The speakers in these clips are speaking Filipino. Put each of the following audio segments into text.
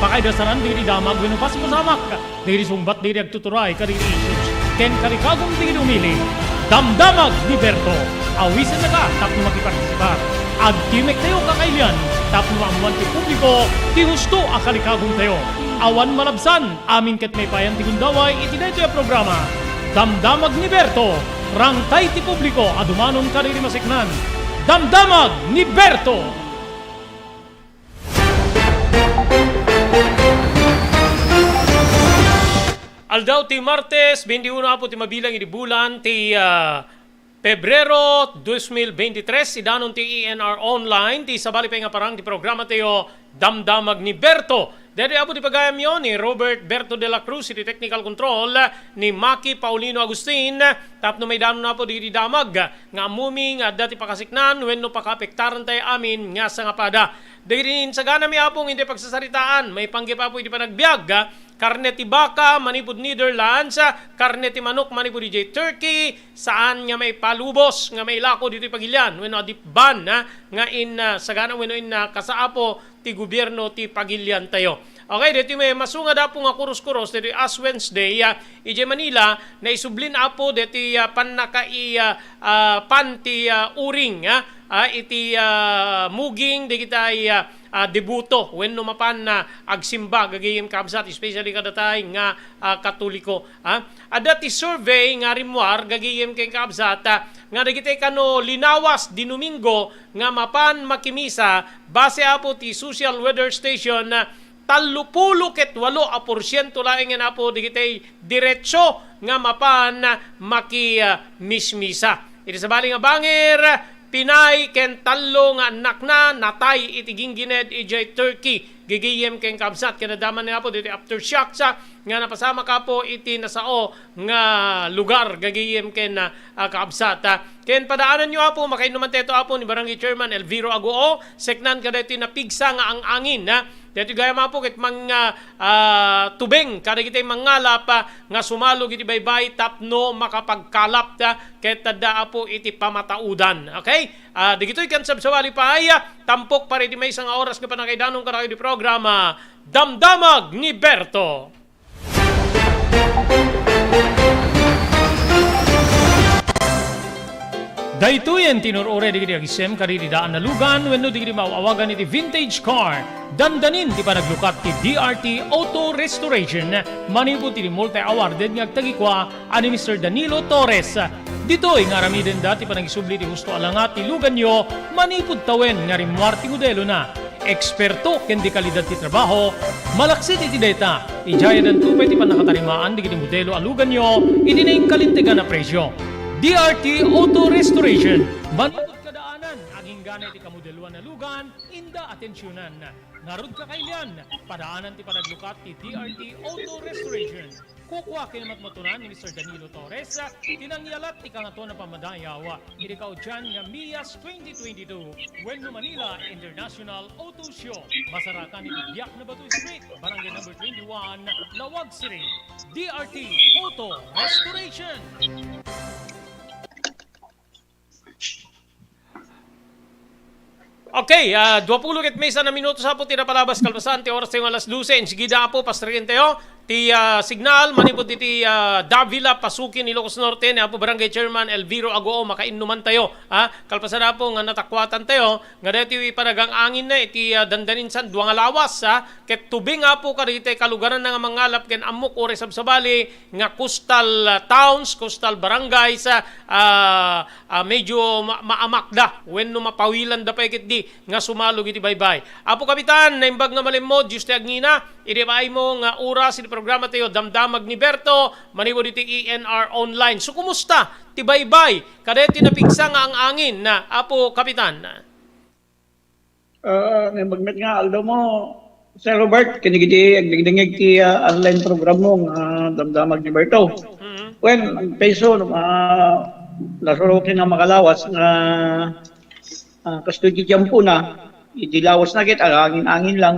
pakaidasaran diri damag wenno paspasamak, diri sumbat diri agtuturay kadiri issues, ken karikagong diri umili. Damdamag ni Berto, awisan na ka tapno makipartisipar. Agtimek tayo kakailian, tapno amuan ti publiko, ti husto akalikagong tayo. Awan malabsan, amin ket may payan ti gundaway, itinay tayo programa. Damdamag ni Berto, rangtay ti publiko, adumanon kadiri masiknan. Damdamag ni Berto! Aldaw ti Martes, 21 po ti mabilang iti bulan ti Pebrero 2023, idanon ti ENR Online, ti sabali pa nga parang ti programa tayo Damdamag ni Berto. Dere apo ti pagayam yon ni Robert Berto de la Cruz, iti technical control, ni Maki Paulino Agustin, tapno may danon na po di damag, nga amuming dati pakasiknan, wenno pakapektaran tayo amin, nga sa nga pada. Dere sa gana mi apong hindi pagsasaritaan, may panggip apo iti panagbiag, karne ti baka, manipod Netherlands, karne ti manok, manipod DJ Turkey, saan nga may palubos, nga may lako dito pagilyan, wenno adipban, nga in sagana wenno in kasaapo ti gobyerno ti pagilyan tayo. Okay, dito may masunga da po nga kuros-kuros dito as Wednesday, ije Manila, na isublin apo dito pannakai panti uring, iti muging di kita debuto wenno mapan na agsimba gagayem kabsat especially kadatay nga Katoliko. Ada ti survey nga rimwar gagayem kay kabsat nga dagiti kano linawas di Domingo nga mapan makimisa base apo ti social weather station 38% laing nga apo digitay diretso nga mapan makimismisa. Iti sabali nga bangir Pinay ken tallo nga anak na natay iti ginggined ijay Turkey gigiyem ken kabsat kinadaman nga po dito aftershocks nga napasama ka po iti nasao nga lugar gagiyem ken kabsat ken padaanan nyo apo makainuman teto apo ni Barangay Chairman Elviro Agoo seknan kada iti napigsa nga ang angin dito gaya mapo ket mga tubeng kada kitay mangalap nga sumalog iti baybay tapno makapagkalap ket tada apo iti pamataudan. Okay? Digitoy kan sabsawali pa ay tampok pa rin may isang oras nga panakaidanong karakay di programa Damdamag ni Berto. Daytoyen tinurore di kiti agisem kadiri daan na lugan wenno di kiti maawagan iti vintage car. Dandanin di pa naglukat ti DRT Auto Restoration. Manipod ti multi-awarded nga agtagikwa ani Mr. Danilo Torres. Ditoy nga ramiden dati pa nagisubli ti husto alangat ti lugan nyo manipod tawen nga rimwar ti modelo na. Eksperto ken di kalidad ti trabaho, malaksit iti data. Ijaya dan tupay ti panakatarimaan di kiti modelo alugan nyo iti na kalintigan na presyo. DRT Auto Restoration. Manipod kadaanan, aging ganay ti kamodeluan na lugan, inda atensyonan. Narod ka kailian, padaanan ti panaglukat ti DRT Auto Restoration. Kukwa kinamatmatunan ni Mr. Danilo Torres, tinangyalat ti kangato na pamadayawa. Irikaw dyan nga Mias 2022, Wenno Manila International Auto Show. Masarakan iti Biak na Batu Street, Barangay number 21, Lawag City. DRT Auto Restoration. Okay, 20 ket mesa na minuto sa po tinapalabas kalpasan ti oras tayo alas 12. Sigida po pastrien tayo ti signal manipod ti Davila Pasukin Ilocos Norte ni apo Barangay Chairman Elviro Agoo makainuman tayo kalpasan na po nga natakwatan tayo nga dati panagang angin na iti dandanin san duang lawas ket tubing nga po kadito kalugaran nga mangalap ken amok ore sabsabali nga coastal towns coastal barangays medyo maamakda wenno mapawilan da pa ket di nga sumalog iti baybay. Apo kapitan naimbag nga malimod juste agngina iti paay mo nga oras iti programa tayo Damdamag ni Berto manipod iti ENR Online. So kumusta ti baybay kadeti napigsa nga ang angin na apo kapitan? Naimbagmet nga aldo mo Sir Robert kinigiti agdingdingig ti online program mo nga Damdamag ni Berto. Well, ang peso nasurukin na makalawas nga kastudyo dyan po na idilawas na kita, angin-angin lang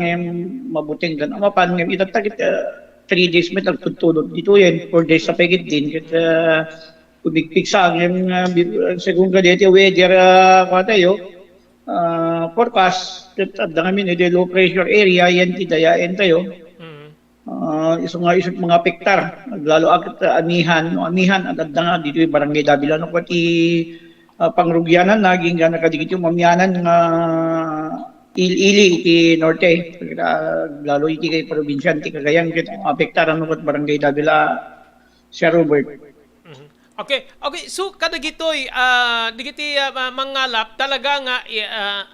mabuting gan mapan ng itatagit 3 days may tagtutulog dito yan 4 days sa pagit din kasi kubigpig sa angin según ka dito weather tayo forecast at kami iti low pressure area yan ti dayaen tayo. Iso nga isot mga pektar, lalo agad amihan, no amihan at adda nga dito yung barangay Davila no pati pangrugyanan naging nga nakadigit yung mamyanan nga ili iti norte, lalo iti kay probinsya ti Cagayan kita apektaran no kat barangay Davila Sir Robert. Okay, so kada gitoy digiti mangalap talaga nga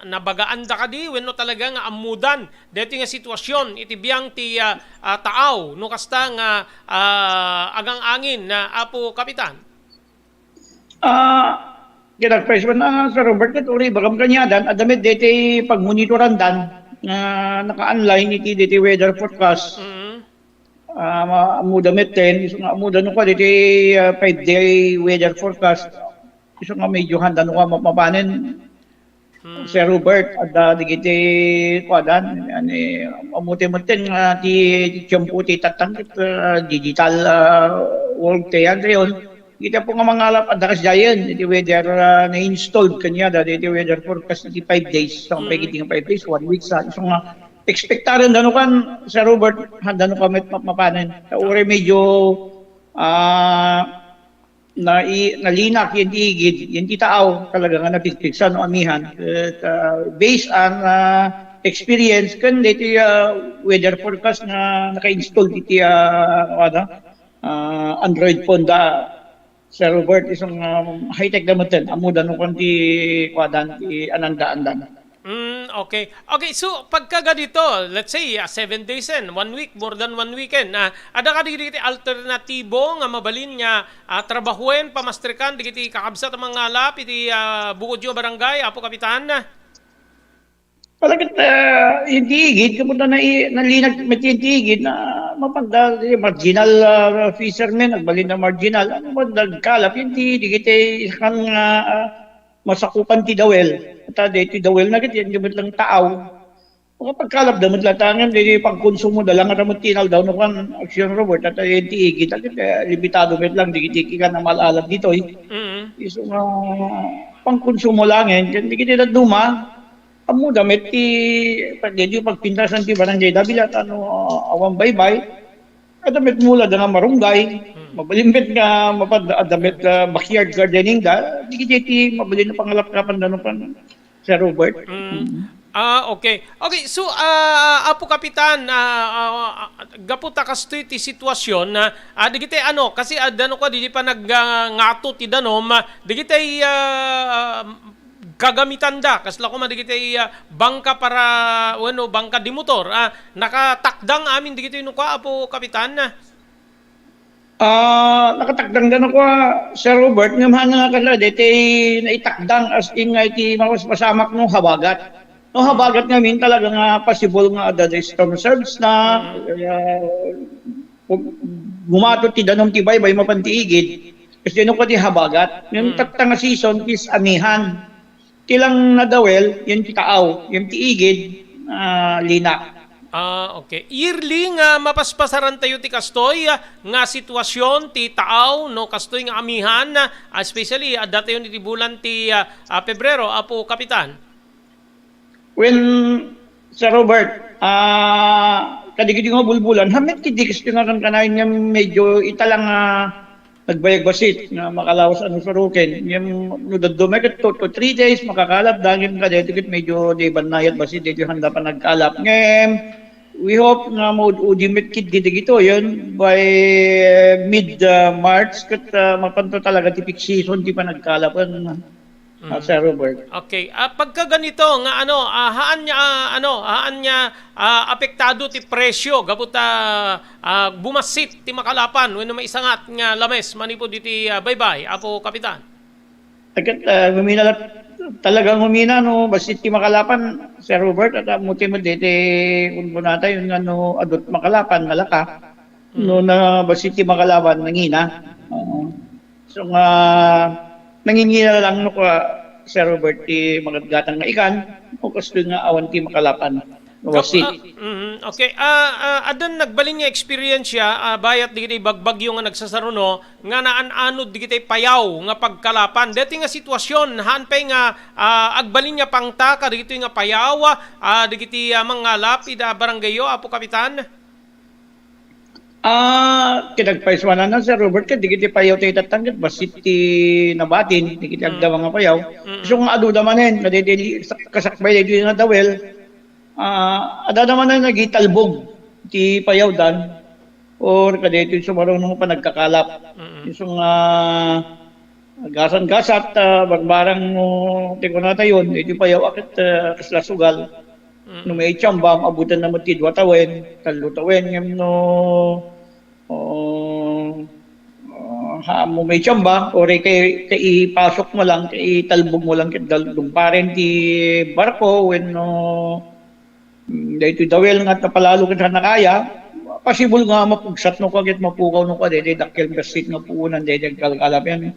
nabagaan da kadi wenno talaga nga amudan dito nga sitwasyon iti biyang ti taaw no kasta nga agang angin na apo kapitan. Kinag-pressman na Sir Robert kat uri bagam kanyadan adamit dito pagmonitoran dan naka-online iti dito weather forecast. Amuda meten, iso nga amuda no ka diti 5-day weather forecast. Iso nga medyo handa no ka mapapanen. Sir Robert at digiti kwadan ani amuti meten nga ti tiyempo ti tatang digital world tayan reyon. Kita po nga mangalap at dakas dayan diti weather na installed kanya diti weather forecast ti 5 days. So pagiti nga 5 days, 1 week sa iso nga expectaran dano kan Sir Robert handa no kami mapanen. Sa uri medyo nalinak yung tigid, yung titaaw talaga nga napikpiksan no amihan. Based on experience kan dito weather forecast na naka-install dito Android phone da Sir Robert isang high-tech damutan amuda no kanti kwadan ti ananda-andan. Okay. So pagka ganito, let's say 7 days and 1 week, more than 1 weekend, ada ka digiti alternatibo nga mabalin niya trabahuin, pamastrikan, digiti kakabsat ang mga lap, iti bukod yung barangay, apo kapitan na? Talagat hindi higit, kapunta na nalinag met yung higit na mapanda, marginal fishermen, nagbalin na marginal, ano ba nagkalap, hindi digiti kan masakupan ti dawel. At dito dawel na kit yan gamit lang taaw. Mga pagkalap damit lang tangan dito pagkonsumo dalang ramot tinal daw no kan action Robert at ti igit at limitado met lang dikit ka na malalab dito iso nga pangkonsumo lang yan dikit na duma amo damit ti dito pagpintasan ti barangay Davila ano awang baybay at damit mula da nga marunggay mabalimbet nga mapadamit backyard gardening da dikit mabalin na pangalap-kapan da no pan Sir Robert. Okay. So apo kapitan gaputa kasto ti sitwasyon na digiti ano kasi adano ko di pa nagngato ti danom digiti kagamitan da kasla ko madigiti bangka para bangka di motor nakatakdang amin digiti no ka apo kapitan na. Nakatakdang dan ako Sir Robert nga mga kala dito naitakdang as in nga iti masamak no habagat. No habagat ngamin talaga nga possible nga ada storm surge na gumato ti danom ti baybay mapantiigid. Kasi no ko ti habagat. Yung taktang nga season is amihan. Tilang nadawel yung titaaw, yung tiigid linak. Okay. Yearly nga mapaspasaran tayo ti kastoy nga sitwasyon ti taaw no kastoy nga amihan especially dati yun ti bulan ti Pebrero apo kapitan. When Sir Robert kadigiti nga bulbulan hamit kidikis nga kan kanayon nga medyo italang nagbayag basit nga makalawas ano sa ruken yung dumagat 2 to 3 days makakalap dangin ka dito medyo di banayad basit dito handa pa nagkalap ngem. We hope na maudimit kit gito yun by mid-March kat mapanto talaga tipik season di pa nagkalapan Sir Robert. Okay. Pagka ganito nga haan niya apektado ti presyo gaputa bumasit ti makalapan wenno maisangat nga lames manipo diti baybay apo kapitan. Agad talagang humina no basit ti makalapan Sir Robert at muti mo dito kung nata yung adot makalapan malaka no na basit ti makalapan nangina so nga nangingina lang no ka Sir Robert ti magadgatang nga ikan o kasto nga awan ti makalapan wasit. Okay. Adan nagbalin nga experience siya, bayat di kita bagbagyo nga nagsasaruno, nga naan-anod di kita payaw nga pagkalapan. Dati nga sitwasyon, hanpay nga agbalin nga pangtaka, di kita nga payaw, di kita mga lapid, baranggayo, Apo Kapitan? Kinagpaiswanan na Sir Robert ka, di kita payaw tayo tatanggat, basit ti nabatin, di kita agdawa nga payaw. So nga adu damanin, kasakbay di nga dawel, ada naman na nagitalbog ti payaw dan, or kadito yung sumarong nung pa nagkakalap. Yung gasan-gasat, barbarang mo, tiko na tayo, iti payaw akit kasla sugal. No may tsambang, abutan na matid, watawin, talutawin, yung no, mo may tsamba, or kay ipasok mo lang, kay italbog mo lang, kay lumparin ti barko, when no, dahito dawel nga napalalo ka na kaya, pasibol nga mapugsat no kagit mapukaw no ka, dahito dakil basit nga puunan, dahito kalkalap yan.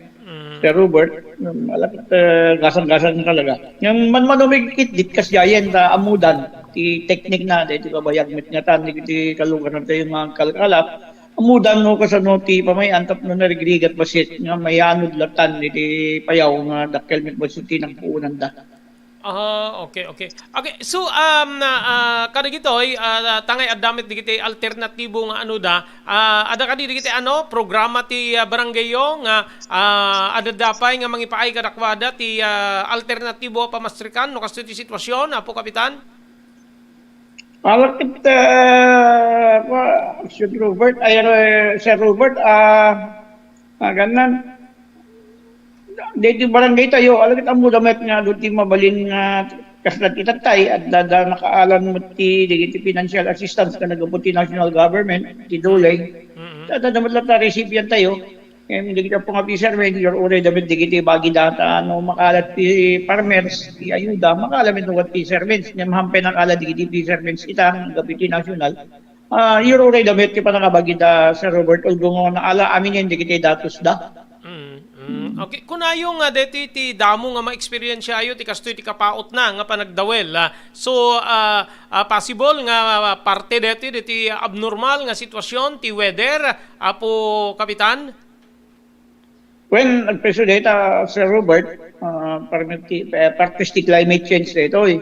Sir Robert, malapit gasan-gasan na talaga. Yung manumigkit, dit kasyayan na amudan, ti teknik na, dahito kabayag mit nga tan, di kalugan na tayo mga kalkalap, amudan no kasano ti pamay antap no narigrigat basit, nga may anod latan, di payaw nga dakil mit basit ti ng puunan da. Okay. So kada gitoy tangay adamit digiti alternatibo nga ano da ada kadi digiti programa ti baranggayo nga ada dapay nga mangipaay kadakwada ti alternatibo pamastrikan no kasto ti sitwasyon, Apo Kapitan? Alakit Sir Robert, Sir Robert, ganan. Dito barangay tayo, alagit ang mudamet nga doon ti mabalin nga kaslat itatay at dada nakaalan mo ti digiti financial assistance ka nagabot ti national government, ti Dulay. Dada naman lang ta recipient tayo. Kaya digiti po nga fishermen, your ore damit digiti bagi data, makalat ti farmers, ti ayuda, makalamin no what fishermen, nyamhampe nakala digiti fishermen kita, nagabot ti national. Your ore damit ti pa nakabagi da, Sir Robert, although naala amin yan digiti datos da. Okay, kunayo nga deti ti damo nga ma-experience ayo ti kastoy ti kapaot na nga panagdawel. So possible nga parte deti abnormal nga sitwasyon ti weather, Apo Kapitan? When nagpreso data Sir Robert, parte ti climate change dito eh.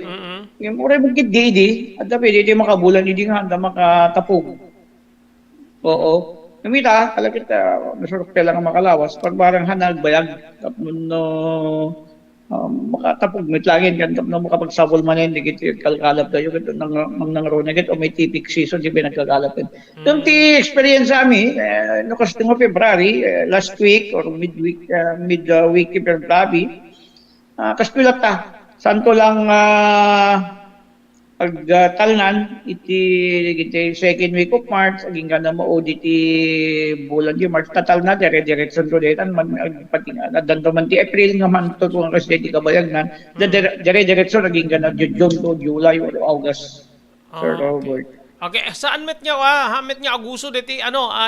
Yung ure bukid di at dapat di makabulan hindi nga handa makatapog. Oo. Namita, kalakit nasurok lang ang makalawas, parang hanagbayag, makatapog, mitlangin, kanto na makapagsabol man yun, digit kalkalap tayo, kanto nang ronagit, o may tipik season, di pinagkakalap yun. Yung ti experience sa amin, no kasi nga February, last week, or midweek February, kaspilat ta, santo lang, pagtalnan iti second week of March aging kana mo iti bulan di March tatal na dire-diretson to detan man pati danto man ti April nga man to kung kasi ti kabayagnan dire-diretson aging kana June to July or August. Sir Robert. Okay, saan met niya hamet niya aguso deti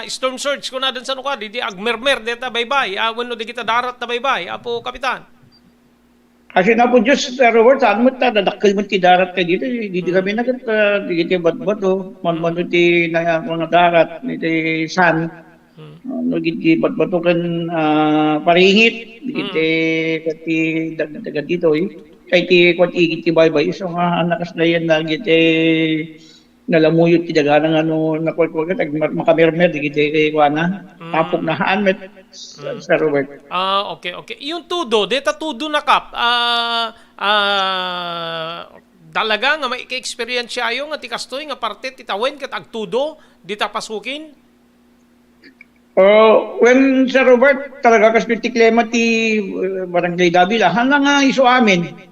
storm surge kuna dan sa nuka di agmermer deta baybay wenno di kita darat ta baybay, Apo Kapitan? Kasi na po Diyos, Sir Robert, saan mo dadakil mo ti darat ka dito, dito kami nagat, dito bat-bato, man ti mga darat, dito san, dito bat-bato kan parihit, dito kati dagat dito kay ti kwat igit ti baybay, so nga anakas na yan na dito nalamuyot ti daga ng nakwat-kwat, makamermer, dito kay kuwana, tapok na hanmet, Sir Robert. Okay. Yung tudo, deta tudo na kap. Dalaga nga may experience ayo nga ti kastoy nga parte ti tawen ket agtudo dita pasukin. When Sir Robert talaga kas ti klema ti Barangay Davila, hana nga iso amin.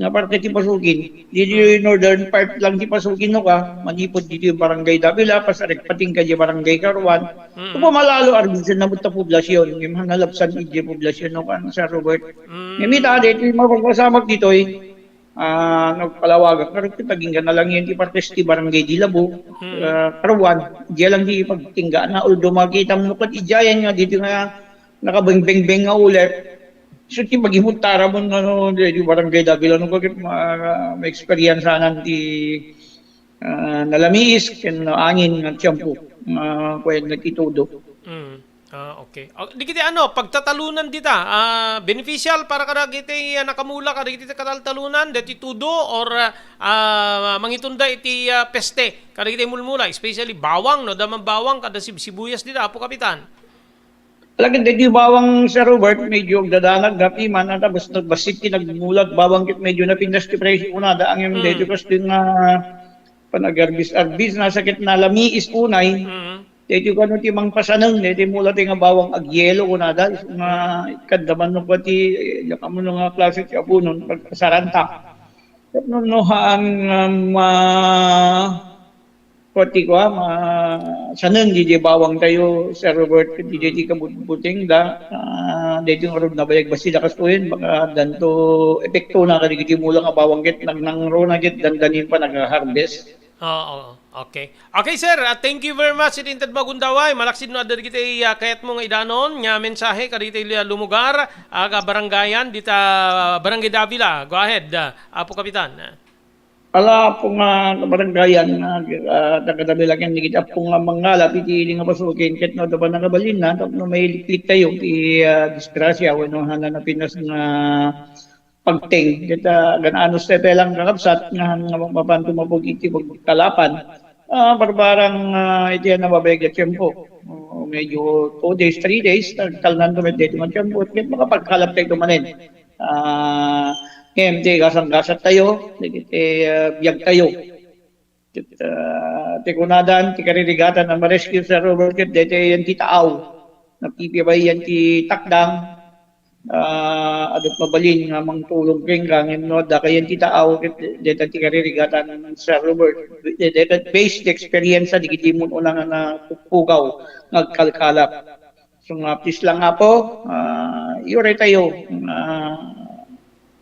Nga parte ti pasukin. Dito yung northern part lang ti pasukin no ka, manipod dito yung Barangay Davila, pasarik pating ka di Barangay Karuan. Kung malalo arbinsan na buta poblasyon, yung hanalapsan iti poblasyon no ka, Sir Robert. Ngamita dito yung mapagpasamak dito nagpalawagan, karoon taging ka na lang yun ti partes ti Barangay Dilabo, Karuan, diya lang di pagtingga na, although makita mo kat ijayan nga dito nga nakabengbeng nga ulit. So ti maghimutara mo di Barangay Davila no kagit ma-experience anan ti nalamiis ken angin nga tiyempo kwen nagitudo. Okay. Di kita pagtatalunan dita, beneficial para kada kiti nakamula kada kiti kataltalunan deti tudo or mangitunda iti peste kada kiti mulmula, especially bawang no, damang bawang kada sibuyas dita apo kapitan. Lagi di bawang Sir Robert, medyo dadanag gapi man at tapos nagbasit nagmulag bawang kit medyo na pinas ti presyo una da ang yung dito kasi nga panagarbis-arbis na sakit na lamiis unay. Dito ko ti mang pasanang dito mula ti nga bawang agyelo una da nga ikadaman no pati yakamo no nga klase ti apunon pagpasaranta. No ang pati ko sanang di bawang tayo Sir Robert di kabuting da dito yung arod na bayag basi da kastuin baka danto epekto na kanigiti mula nga bawang git nang rona git dandanin pa nag-harvest. Okay. Okay sir, thank you very much itintad magundaway malaksid no adda kita kayat mo nga idanon nga mensahe kadito lumugar aga barangayan dita Barangay Davila. Go ahead apo kapitan. Ala po nga kabaranggayan na nagkatabi lang yan, kita po nga mangalap, iti nga pasukin, kahit no, dapat nakabalin na, no, may liklik tayo, disgrasya, no, hana na pinas nga pagting, kita ganano stepe lang kakapsat, nga mapanto mapog iti kalapan, barbarang iti na babayag at tiyempo. Medyo 2 days, 3 days, talnan tumit dito ng tiyempo, at makapagkalap tayo tumanin. KMT gasang-gasat tayo, biyag tayo. Tikunadan, tikaririgatan ang ma-rescue sa Robert Kit, dito yan ti taaw. Napipibay yan ti takdang, adot mabalin nga mang tulong keng kangin no, da kayan ti taaw, dito tikaririgatan sa Robert. Dito based experience di kiti mo unang na pugaw, nagkalkalap. So nga, please lang nga po, yure tayo,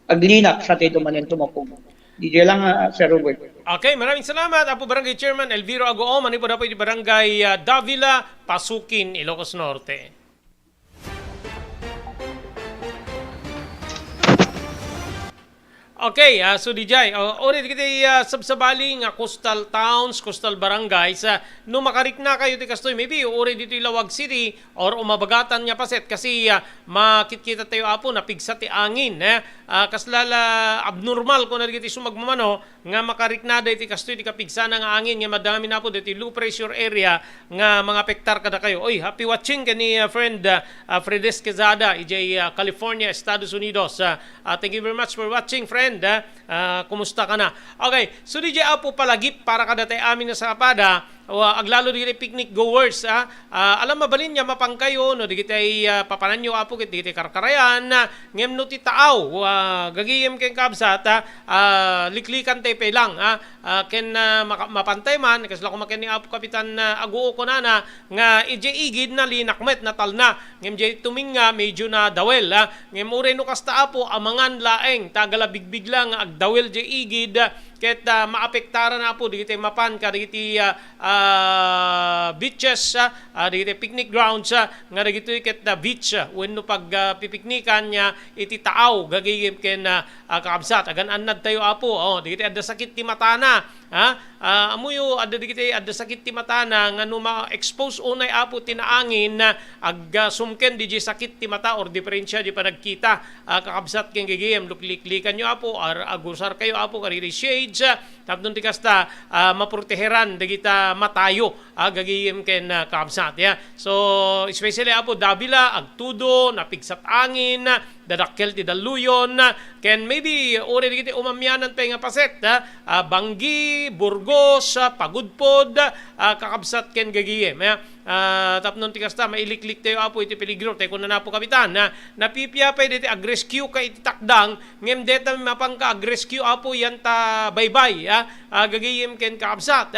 aglinak sa tito manin tumapog. DJ lang Sir Robert. Okay, maraming salamat. Apo Barangay Chairman Elviro Agoom, ani po na po iti Barangay Davila, Pasukin, Ilocos Norte. Okay, so DJ, ulit kita sabsabali nga coastal towns, coastal barangays, no makarik na kayo ti kastoy, maybe uri dito Ilawag City or umabagatan niya paset kasi makikita tayo apo na pigsa ti angin, kaslala abnormal kung nagiti sumagmamano nga makarik na dito kastoy ti kapigsa ng angin nga madami na po dito low pressure area nga mga pektar kada kayo. Oy, happy watching kani friend Fredes Quezada, EJ California, Estados Unidos. Thank you very much for watching, friend. Kumusta ka na? Okay, so DJ Apo palagip para kada tayo amin na sa kapada, aglalo di picnic goers, alam mabalin niya mapangkayo, no, di kita papanan nyo Apo, di kita karkarayan, ngem no ti taaw, gagiyem ken kabsat, liklikan tepe lang, ken mapantay man, kasi lang kumakin ni Apo Kapitan Aguo ko na nga ije igid na linakmet na talna, ngem jay tuminga medyo na dawel, ngem ure no kasta Apo, amangan laeng, tagala bigbig lang, agdawel jay igid, ket maapektaran na po, di kita mapan ka, di kita beaches, di kita picnic grounds, nga di kita ket beach, when no pag pipiknikan niya, iti taaw, gagigim ken kakabsat, agan anad tayo Apo, di kita ada sakit ti matana, amuyo ada di kita ada sakit ti matana, nga no ma-expose unay Apo tinaangin, ag sumken di sakit ti mata or diferensya di pa nagkita, kakabsat ken gagigim, lukliklikan nyo Apo, agusar kayo Apo, kariri shades, tapos ti kasta maproteheran di kita matayo gagiyem ken kabsat so especially Apo Davila agtudo napigsat angin dadakkel ti daluyon ken maybe uri di kita umamyanan pa nga paset Banggi, Burgos, Pagudpod, kakabsat ken gagiyem tapnon ti kasta mailiklik tayo Apo iti peligro tayo kun na po kapitan napipiyapay diti agrescue ka iti takdang ngem deta mapangka agrescue Apo yan ta baybay gagiyem ken kakabsat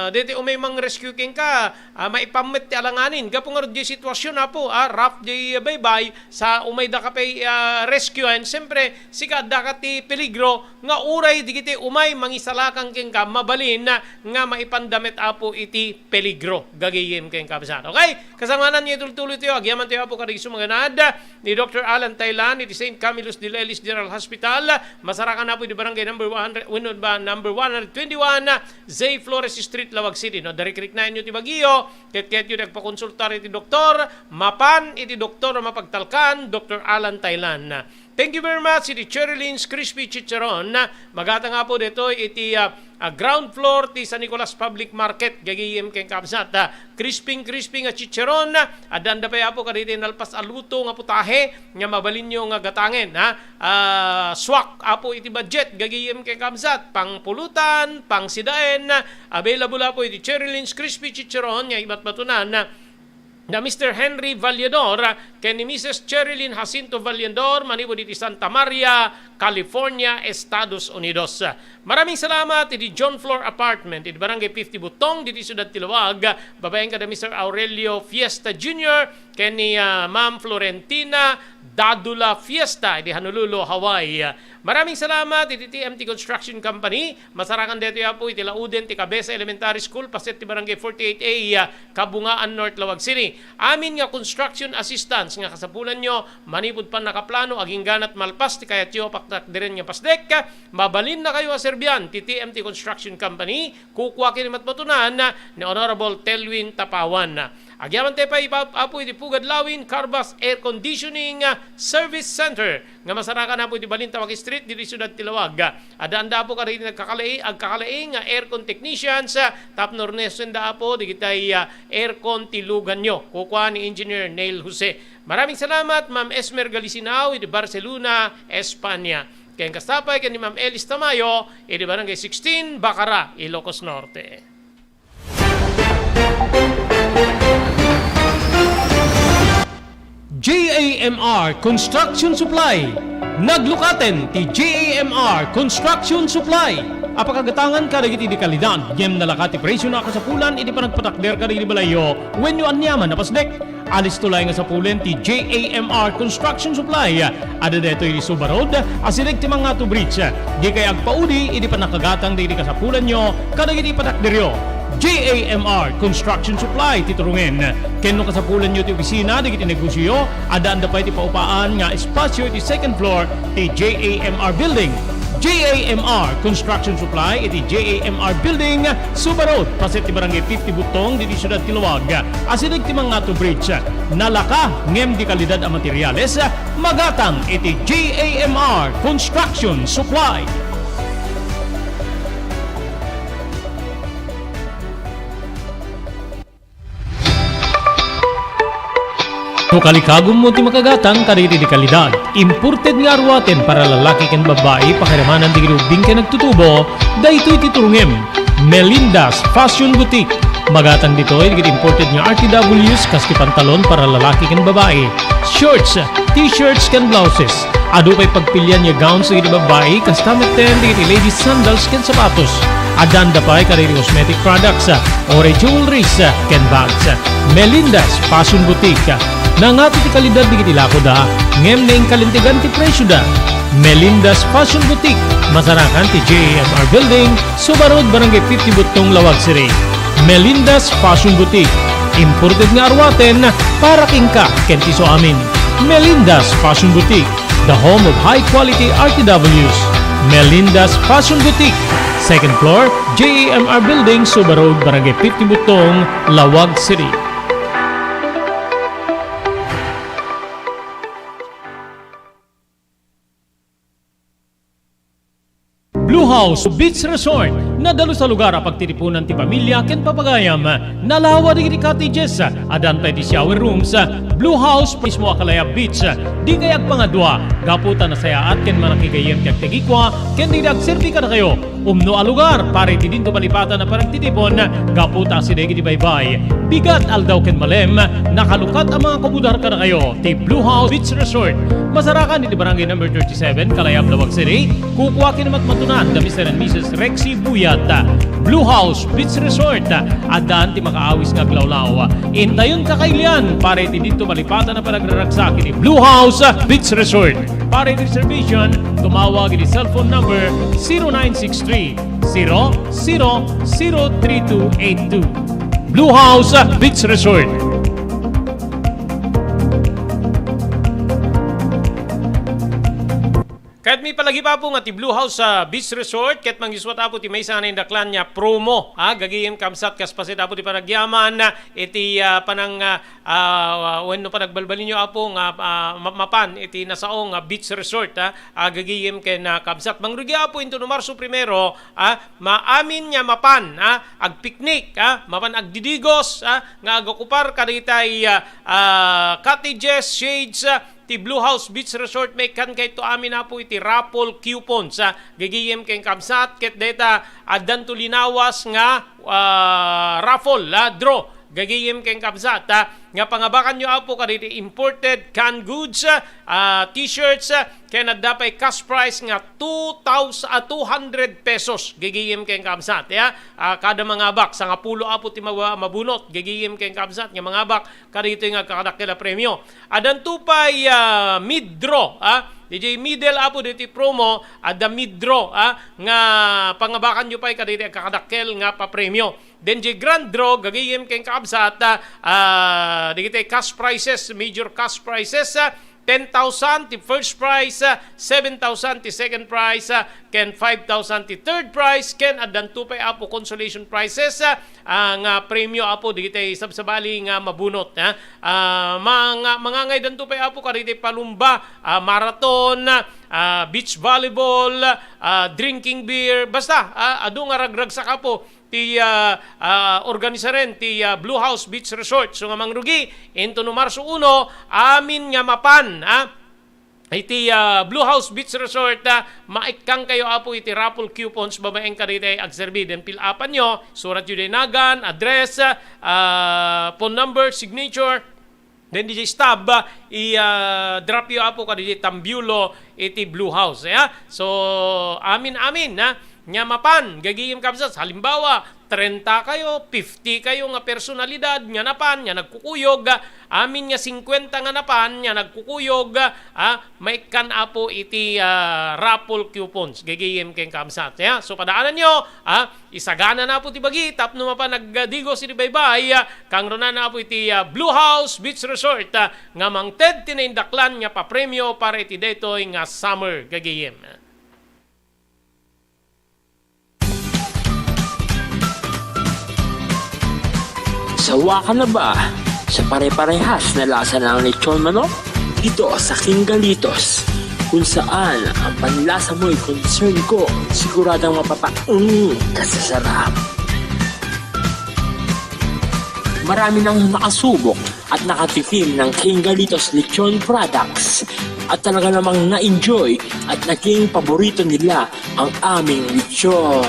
dito umay mang rescue king ka, maipamit ti alanganin. Gapong nga di sitwasyon na po, rap di baybay, sa umay da ka pa'y rescuean, siyempre, sika da ka ti peligro, nga uray di kiti umay mangisalakang king ka, mabalin na nga maipandamit apo iti peligro. Gagayim king kapisan. Okay? Kasamanan niyo tuloy tayo, agyaman tayo po kariso mga nada ni Dr. Alan Taylan, iti St. Camillus de Lelis General Hospital. Masarakan na po di barangay number 121, Zay Flores Street, Lawag City. No, direct na inyo ti Baguio, ket yun nagpakonsultar iti doktor, mapan iti doktor mapagtalkan, Dr. Alan Taylan. Thank you very much, iti Cherylins Crispy Chicharon. Magata nga po dito iti ground floor ti San Nicolas Public Market, gagiyim keng kapsat. Crispy nga chicharon, adanda pa po kadito nalpas aluto nga putahe, nga mabalin nyo nga gatangin. Swak apo iti budget, gagiyim keng kapsat. Pang pulutan, pang sidaen, available po iti Cherylins Crispy Chicharon, nga iba't batunan na Mr. Henry Vallador ken ni Mrs. Cherilyn Jacinto Vallador manibo diti Santa Maria, California, Estados Unidos. Maraming salamat iti John Floor Apartment iti Barangay 50 Butong diti Ciudad Tilawag. Babaeng kada Mr. Aurelio Fiesta Jr. ken ni Ma'am Florentina Dadula Fiesta iti Honolulu, Hawaii. Maraming salamat iti TMT Construction Company. Masarakan dito po iti Lauden ti Cabeza Elementary School paset ti Barangay 48A Kabungaan North, Lawag City. Amin nga construction assistance nga kasapulan nyo manipud pan nakaplano aging ganat malpas ti kayat yo paktak diren nga pasdek. Mabalin na kayo aserbian ti TMT Construction Company. Kukwa kini matmatunan ni Honorable Telwin Tapawan. Agyaman tayo pa ipapo iti Pugad Lawin Carbas Air Conditioning Service Center nga masarakan na po iti Balintawak Street dito Ciudad Tilawag. Adanda po ka rin agkakalaing aircon technicians tapnor nesenda po di kitay aircon tilugan nyo. Kukwa ni Engineer Neil Jose. Maraming salamat Ma'am Esmer Galisinao iti Barcelona, Espanya. Kaya kastapay kay ni Ma'am Elis Tamayo iti Barangay 16 Bacara, Ilocos Norte. JAMR Construction Supply. Naglukaten ti JAMR Construction Supply. Apakagatangan ka dagiti di kalidad. Yem nalakat ti presyo na kasapulan iti panagpatakder ka di balayo. When you anyaman na pasdek. Alis tulay nga sa pulen ti JAMR Construction Supply. Ada deto iti Suba Road, asilig ti mga to bridge. Di kay agpaudi iti panakagatang di kasapulan nyo kadagiti patakderyo. JAMR Construction Supply titurungen. Kenno kasapulan nyo ti opisina digiti negosyo, adaan da pa iti paupaan nga espasyo iti second floor ti JAMR Building. JAMR Construction Supply iti JAMR Building, Suba Road, paset ti Barangay 50 Butong diti Ciudad Tilawag. Asilig ti mga to bridge. Nalaka ngem di kalidad a materyales, magatang iti JAMR Construction Supply. No kalikagom mo ti makagatang kaditi di kalidad. Imported nga arwaten para lalaki ken babae pakiramanan di girubing ken nagtutubo. Daytoy ti turungem. Melinda's Fashion Boutique. Magatang dito ay imported nga RTWs kaski pantalon para lalaki ken babae. Shorts, t-shirts ken blouses. Adu pay pagpilyan nga gowns di babae kastameten di ladies sandals ken sapatos. Adanda pay kaditi cosmetic products, ore jewelries ken bags. Melinda's Fashion Boutique. Nangato ti kalidad di kitilako da, ngem na kalintigan ti presyo da. Melinda's Fashion Boutique, masarakan ti JAMR Building, Suba Road, Barangay 50 Butong, Lawag City. Melinda's Fashion Boutique, imported nga arwaten para kingka kenti so amin. Melinda's Fashion Boutique, the home of high quality RTWs. Melinda's Fashion Boutique, second floor, JAMR Building, Suba Road, Barangay 50 Butong, Lawag City. Blue House Beach Resort, nadalo sa lugar a pagtitipunan ti pamilya ken papagayam. Nalawa di cottages, adan pa di shower rooms. Blue House mismo akalaya beach. Di kayag pangadwa, gaputan na sayaat ken manakigayem kag tegikwa ken di agserbi ka na kayo. Umno a lugar pare ti dinto palipatan na parang titipon, gaputa si degi di baybay. Bigat aldaw ken malem, nakalukat ang mga kabudar ka na kayo. Ti Blue House Beach Resort. Masarakan di Barangay number 37, Kalayab, Lawag City. Kukuha kinamat matunan da Mr. and Mrs. Rexy Buyat. Blue House Beach Resort. Adaan ti makaawis nga glawlaw. Intayon ka kailian para iti dito malipatan na panagraragsak ni Blue House Beach Resort. Para iti reservation, tumawag iti cellphone number 0963 003282. Blue House Beach Resort. Kahit may palagi pa po nga ti Blue House sa Beach Resort, kahit mangiswat po ti may sana indaklan niya promo. Gagayim kamsat kaspasit po ti panagyaman, iti panang when no panagbalbalin nyo po nga mapan, iti nasaong Beach Resort. Gagayim ken kamsat. Mangrugi po into no Marso 1, maamin niya mapan, agpiknik, mapan agdidigos, nga agokupar kaditay cottages, shades, ti Blue House Beach Resort may kan kay to amin na po iti raffle coupons sa gagiyem kay kamsat ket data adan tulinawas nga raffle draw gagiyem kay kamsat nga pangabakan nyo po kaditi imported canned goods t-shirts kaya nadapay cash price nga 200 pesos gagiyem kay kamsat kada mga bak sa nga pulo po ti mabunot gagiyem kay kamsat nga mga bak kadito nga kakadakila premyo adan tupay mid-draw DJ middle apo diti promo ada mid-draw nga pangabakan nyo pa'y kaditi kakadakil nga pa-premyo. Then di grand draw gagayim keng kaabsat digiti cash prizes, major cash prizes 10,000 ti first prize, 7,000 ti second prize, ken 5,000 ti third prize, ken adan tupay apo consolation prizes nga premyo apo digiti sabsabali nga mabunot mga ngay dan tupay apo kaditi palumba, marathon, beach volleyball, drinking beer, basta adu nga ragrag sa kapo ti organisaren ti Blue House Beach Resort. So nga mangrugi into no Marso 1 amin nga mapan iti Blue House Beach Resort maikang kayo apo iti raffle coupons babaeng kadite agserbi den pilapan nyo surat yu denagan address phone number signature then DJ Stab i-drop yu apo kadite Tambulo iti Blue House so amin nga mapan, gagiyim kapsat. Halimbawa, 30 kayo, 50 kayo nga personalidad, nga napan, nga nagkukuyog, amin nga 50 nga napan, nga nagkukuyog, maikan apo iti raffle coupons, gagiyim keng kapsat. So, padaanan nyo, isagana na po ti bagi, tapno mapan nagdigo si baybay, kang ronan na po iti Blue House Beach Resort, nga mangted tinaindaklan nga papremyo para iti detoy nga summer, gagiyim. Sawa ka na ba sa pare-parehas na lasa ng lechon manok? Dito sa King Galitos, kung saan ang panlasa mo'y concern ko, siguradang kasasarap. Marami nang nakasubok at nakatikim ng King Galitos lechon products at talaga namang na-enjoy at naging paborito nila ang aming lechon.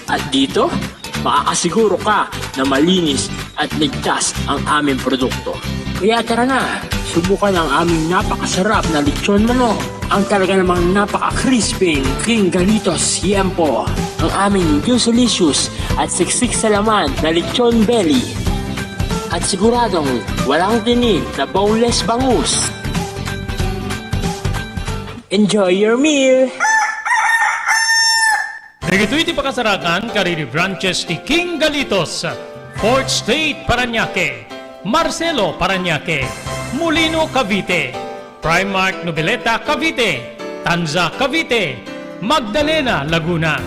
At dito, makakasiguro ka na malinis at ligtas ang aming produkto. Kaya tara na, subukan ang aming napakasarap na lechon manok. Ang talaga namang napaka-crispy King Galitos Yempo. Ang aming juicelicious at siksik sa laman na lechon belly. At siguradong walang tinig na boneless bangus. Enjoy your meal! Nagito iti pakasarakan kariri branches ti King Galitos, Fort State Parañaque, Marcelo Parañaque, Molino Cavite, Primark Noveleta Cavite, Tanza Cavite, Magdalena Laguna,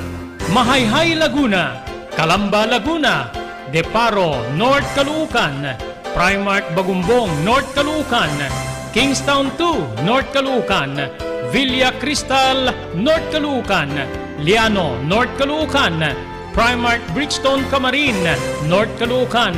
Mahayhay Laguna, Calamba Laguna, Deparo North Caloocan, Primark Bagumbong North Caloocan, Kingstown 2 North Caloocan, Villa Cristal North Caloocan, Liano, North Caloocan, Primark Bridgestone Camarin, North Caloocan,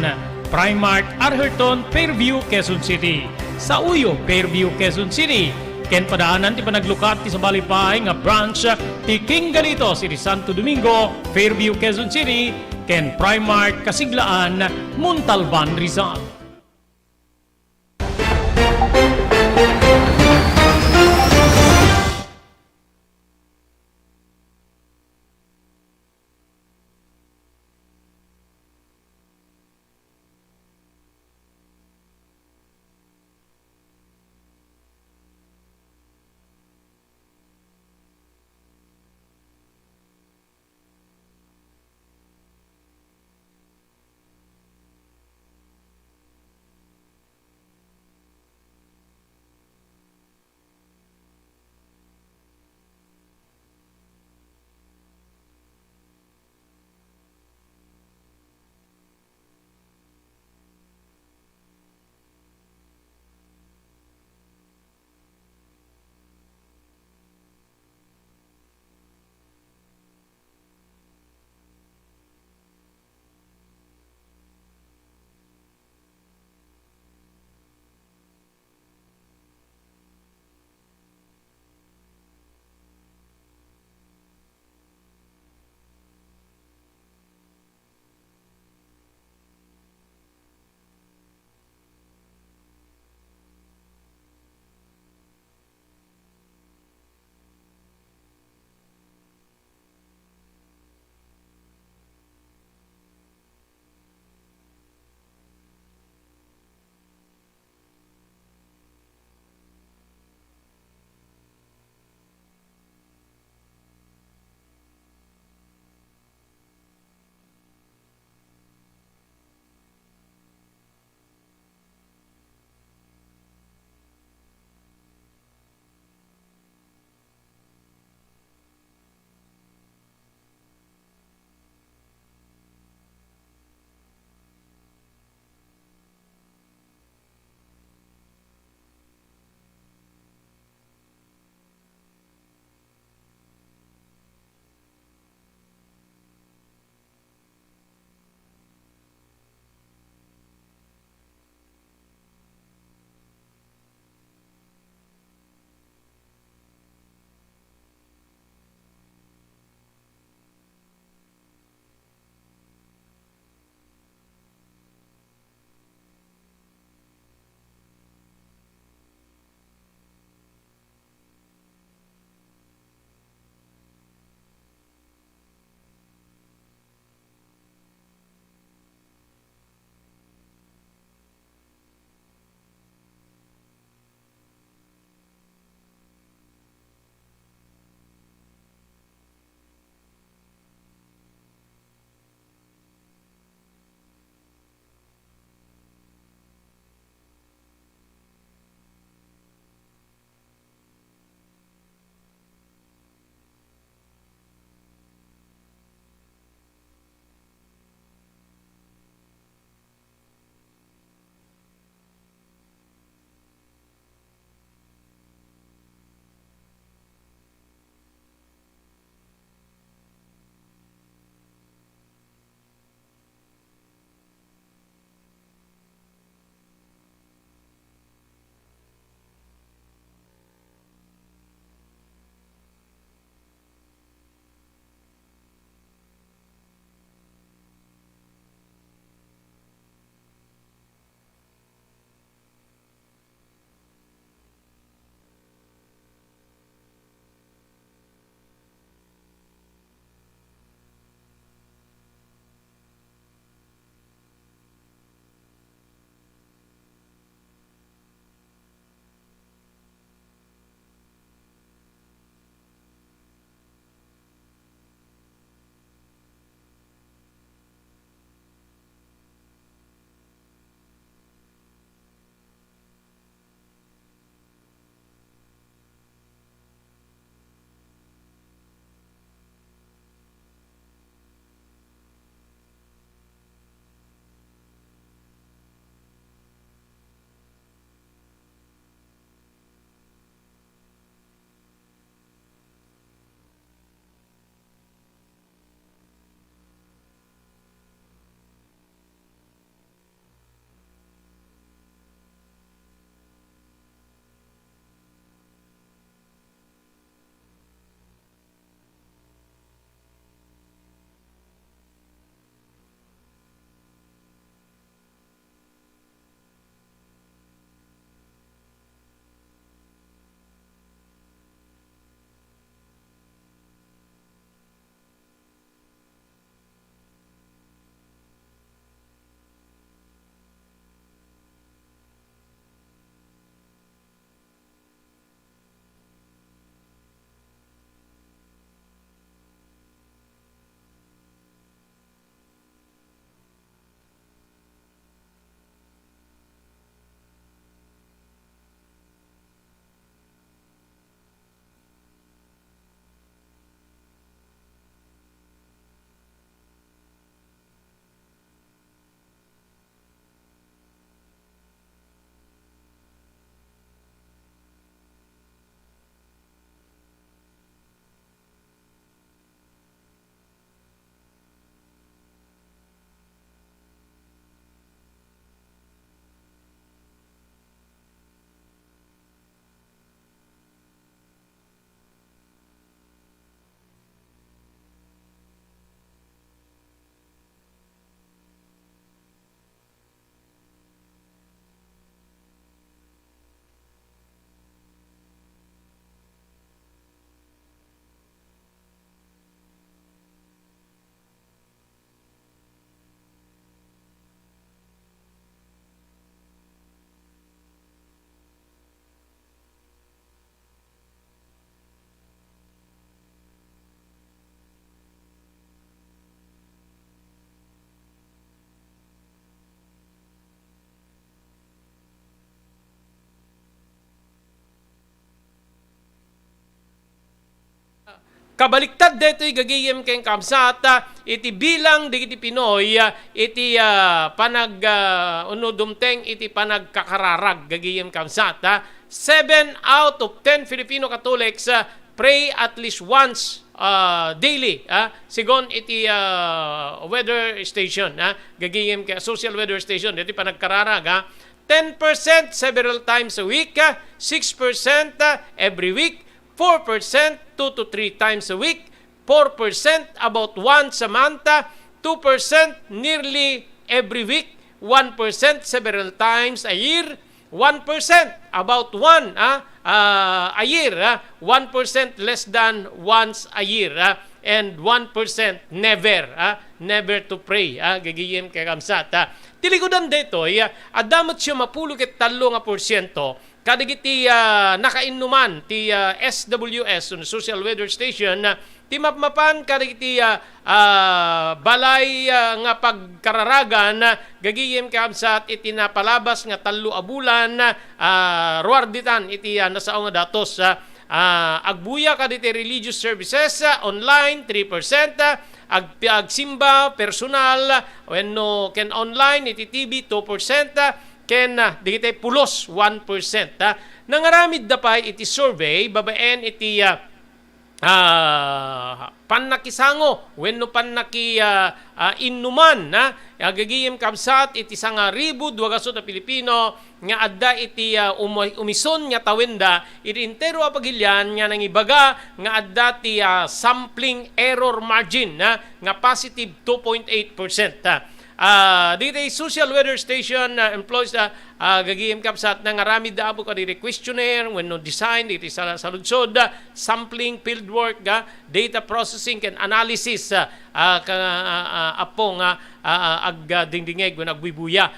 Primark Arherton, Fairview, Quezon City. Sa Uyo, Fairview, Quezon City. Ken padaanan ti panaglukat ti sa balipay nga branch ti King Galitos iti Santo Domingo, Fairview, Quezon City. Ken Primark Kasiglaan, Montalban, Rizal. kabaliktad deto'y gagayem keng kamsata, iti bilang digiti Pinoy, iti unudumteng iti panagkakararag gagayem kamsata. 7 out of 10 Filipino Catholics pray at least once daily. Sigon iti weather station, gagayem ka social weather station, iti panagkararag. 10% several times a week, 6% every week, 4% 2 to 3 times a week, 4% about once a month, 2% nearly every week, 1% several times a year, 1% about one a year, 1% less than once a year, and 1% never to pray. Gagiyem kay kamsat. Tilikodan dito, adamot siya mapulukit 3%, kadigiti nakainuman ti SWS, Social Weather Station, ti mapmapan kadigiti balay nga pagkararagan, gagiyem kamsat iti napalabas nga 3 a bulan, ruarditan iti nasao nga datos. Agbuya kaditi religious services online 3%, agsimba personal wenno ken online iti TV 2%, ken digiti pulos 1%. Nangaramid dapay iti survey babaen iti pannakisango wenno pannaki innuman agagiyem kamsat iti 1,200 na Pilipino nga adda iti umison nga tawenda iti entero a pagilyan nga nangibaga nga adda ti sampling error margin nga positive 2.8%. Dito ay social weather station employs gagiyem kapsat na ngaramid da abo kadiri questionnaire when no design iti sa lunsod, sampling, fieldwork, data processing and analysis apo nga agdingdingeg when agbibuya.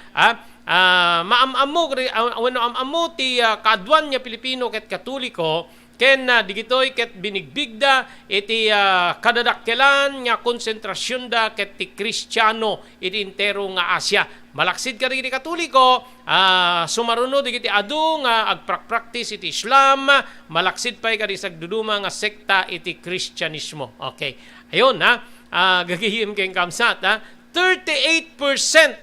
Maamamo when amamo ti kadwan nya Pilipino ket Katoliko ken digitoy ket binigbigda iti kadadakkelan nga konsentrasyon da ket ti Kristiyano iti entero nga Asia. Malaksid ka digiti Katoliko, sumaruno digiti adu nga agprak-practice iti Islam, malaksid pay kadi sagduduma nga sekta iti Kristyanismo. Okay. Ayun gagihim keng kamsat 38%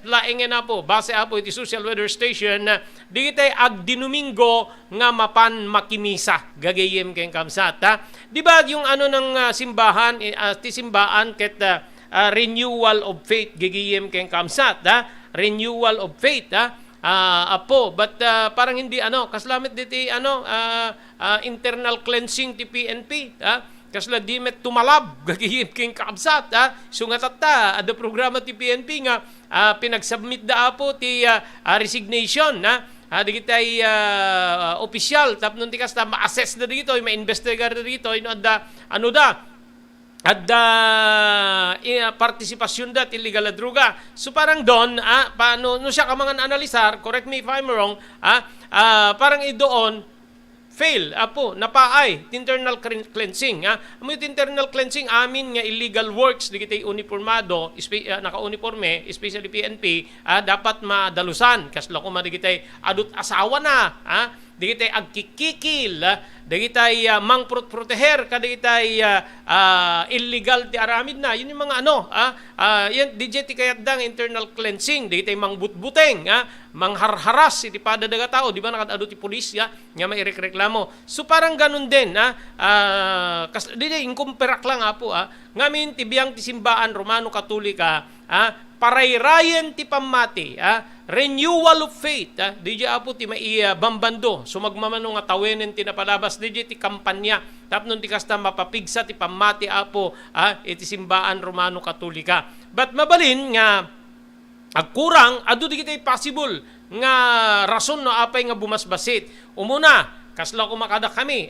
laing na po base apo iti social weather station digitay agdinumingo nga mapan makimisa gagayem keng kamsat. Di ba yung ng simbahan ti simbaan ket renewal of faith gagayem keng kamsat, renewal of faith apo but parang hindi kaslamit diti internal cleansing ti PNP kasla di met tumalab gagihim king kaabsat sungatata ada programa ti PNP nga pinagsubmit da apo ti resignation digitay opisyal tapnon ti kasta ma-assess na dito ma-investigar na dito adda partisipasyon da ti illegal na droga. So parang doon paano no siya ka mga analisar, correct me if I'm wrong, parang doon fail apo napaay internal cleansing amo internal cleansing amin nga illegal works digiti uniformado naka-uniforme especially PNP dapat madalusan kasla ko madigitay adut asawa na digitay agkikikil digitay mangproteher kadigitay illegal ti aramid na yun yung mga yan digiti kayat dang internal cleansing digitay mangbutbuteng mangharharas iti padadaga tao di ba nakadado ti pulis nga maireklamo. So parang ganun din digitay inkumperak lang apo ngamin ti biyang ti simbaan Romano Katolika parayrayan ti pamati renewal of faith DJ apo ti maibambando sumagmamano nga tawenen ti napalabas DJ ti kampanya tapnon ti kasta mapapigsa ti pamati apo iti simbaan Romano Katolika. But mabalin nga agkurang adu digitay possible nga rason no apay nga bumasbasit umuna kasla ko makada kami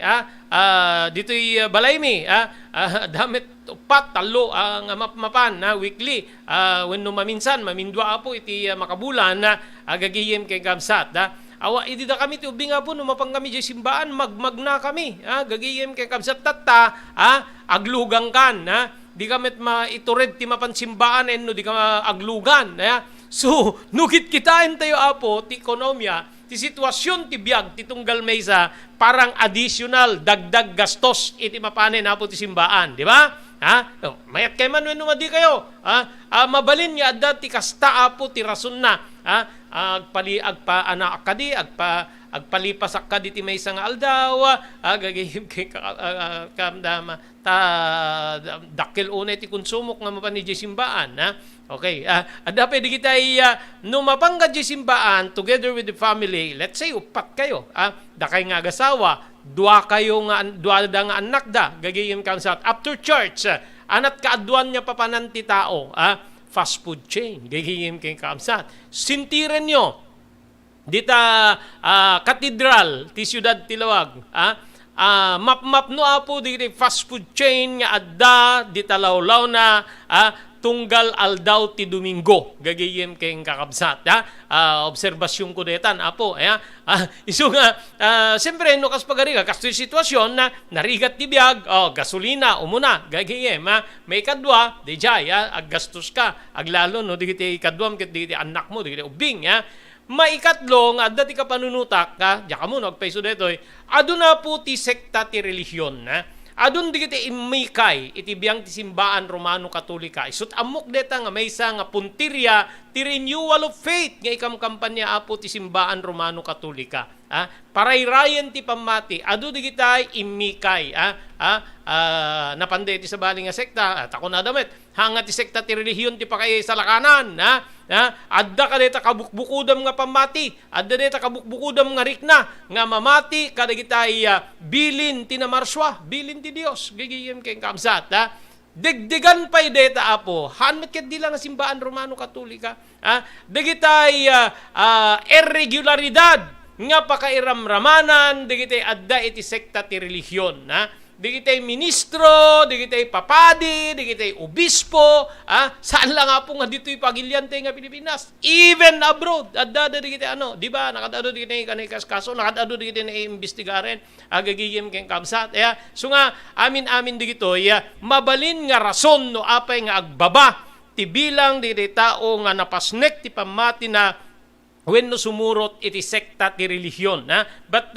dito'y balay mi damit upat talo ang mapan weekly wenno maminsan mamindwa apo iti makabulan agagiyem kay kamsat awa idi da kami ti ubing apo no mapang kami di simbaan magmagna kami gagiyem kay kamsat tatta aglugang kan di kamet maitured ti mapan simbaan enno di ka aglugan so nukit kitain tayo apo ti ekonomiya ti ti sitwasyon ti biag ti tunggal maysa parang additional dagdag gastos iti mapanen na po ti simbaan, di ba? Mayat kay man wenno madi kayo. Mabalin nga adda ti kasta apo ti rason na. Agpa anak kadi agpalipas akka di ti maysa nga aldaw, gagayim kay kamdama dakkel unay ti konsumok nga mapan ni simbaan, Okay, adda pwede kita numapangga di simbaan together with the family. Let's say upat kayo, da kay nga agasawa, dua da nga anak da, gagayim kam sa after church, anat kaaduan niya papanan ti tao, fast food chain, gagayim kay kamsat. Sintiren nyo, dita katedral ti siyudad Tilawag, map no apo di fast food chain nga adda dita lawlaw na tunggal aldaw ti Domingo, gagayem kay kakabsat, obserbasyon ko detan apo, iso nga siyempre no kas pagari ka kastoy sitwasyon na narigat ti biag, gasolina umuna, gagayem, may kadwa di jay, aggastos ka, aglalo no digiti kadwam ket digiti anak mo digiti ubing, maikatlo nga adda ti kapanunutak diya mo nagpaiso detoy aduna po ti sekta ti relihiyon, adun digiti imikay iti biyang ti simbaan Romano Katolika isut amok deta nga maysa nga puntirya ti renewal of faith nga ikam kampanya apo ti simbaan Romano Katolika, parayrayan ti pamati adu digitay imikay, napanday ti sabali nga sekta tako na damit hanga ti sekta ti relihiyon ti pakay sa lakanan, adda ka deta kabukbukudam nga pamati, adda deta kabukbukudam nga rikna nga mamati kadagitay bilin ti namarswa, bilin ti Dios, gigiyem kay kamsat, degdegan pay deta apo hanmet ket di lang simbaan Romano Katolika, dagitay irregularidad nga pakairamramanan dagitay adda iti sekta ti relihiyon, digitay ministro, digitay papadi, digitay obispo, saan lang nga po nga dito'y pagilyante nga Pilipinas, even abroad, adda digitay di ba, nakadado digitay kanay kaso, nakadado digitay na iimbestigaren, agagiyem keng kamsat, so nga, amin digitoy, mabalin nga rason no apay nga agbaba, ti bilang digitay tao nga napasnek ti pamati na when no sumurot iti sekta ti relihiyon, but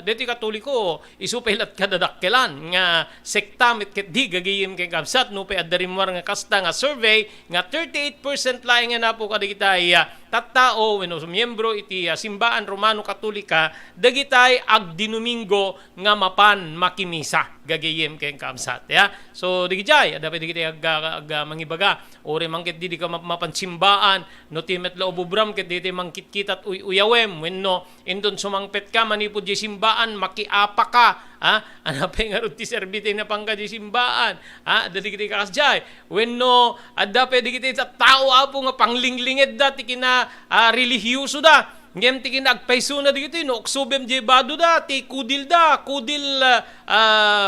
deti Katoliko isupailat kadadakkelan nga sekta met ket di gagayem kay kamsat no pay addarimwar nga kasta nga survey nga 38% laeng nga napo kadigitay tattao wenno miyembro iti simbaan Romano Katolika dagitay agdinumingo nga mapan makimisa, gagayem kay kamsat, so digitay dapat digitay ag mangibaga ore mangket di ka mapansimbaan no timet la ububram ket di mangkitkitat uyawem wenno indon sumangpet ka manipod di simbaan makiapa ka, anapay nga ti serbite na pangga di simbaan, dati kita kakasjay wenno adda pwede kita sa tao apo nga panglinglinged dati kina relihiyoso da ngem ti kinagpaiso na dito no oksubem di bado da ti kudil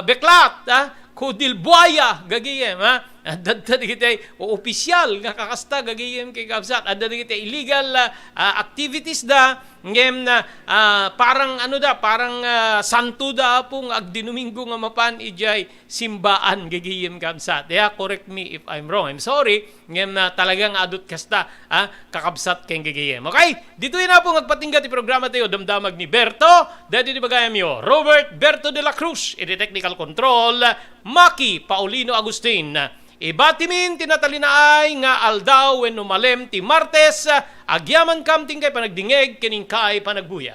beklat, kudil buaya gagayem, adda digitay opisyal nga kakasta gagayem kay kapsat, adda digitay illegal activities da ngem na parang parang santo da pong agdinumingo nga mapan ijay simbaan gagayem kapsat, correct me if I'm wrong, I'm sorry ngem na talagang adot kasta kakabsat kay gagayem. Okay, dito na po nagpatingga ti programa tayo damdamag ni Berto, dati di bagayam yo Robert Berto de la Cruz, iti technical control Maki Paulino Agustin. Ibatimin tinatalinaay nga aldaw wenno malem ti Martes, agyaman kam tingkay panagdingeg kining kay panagbuya.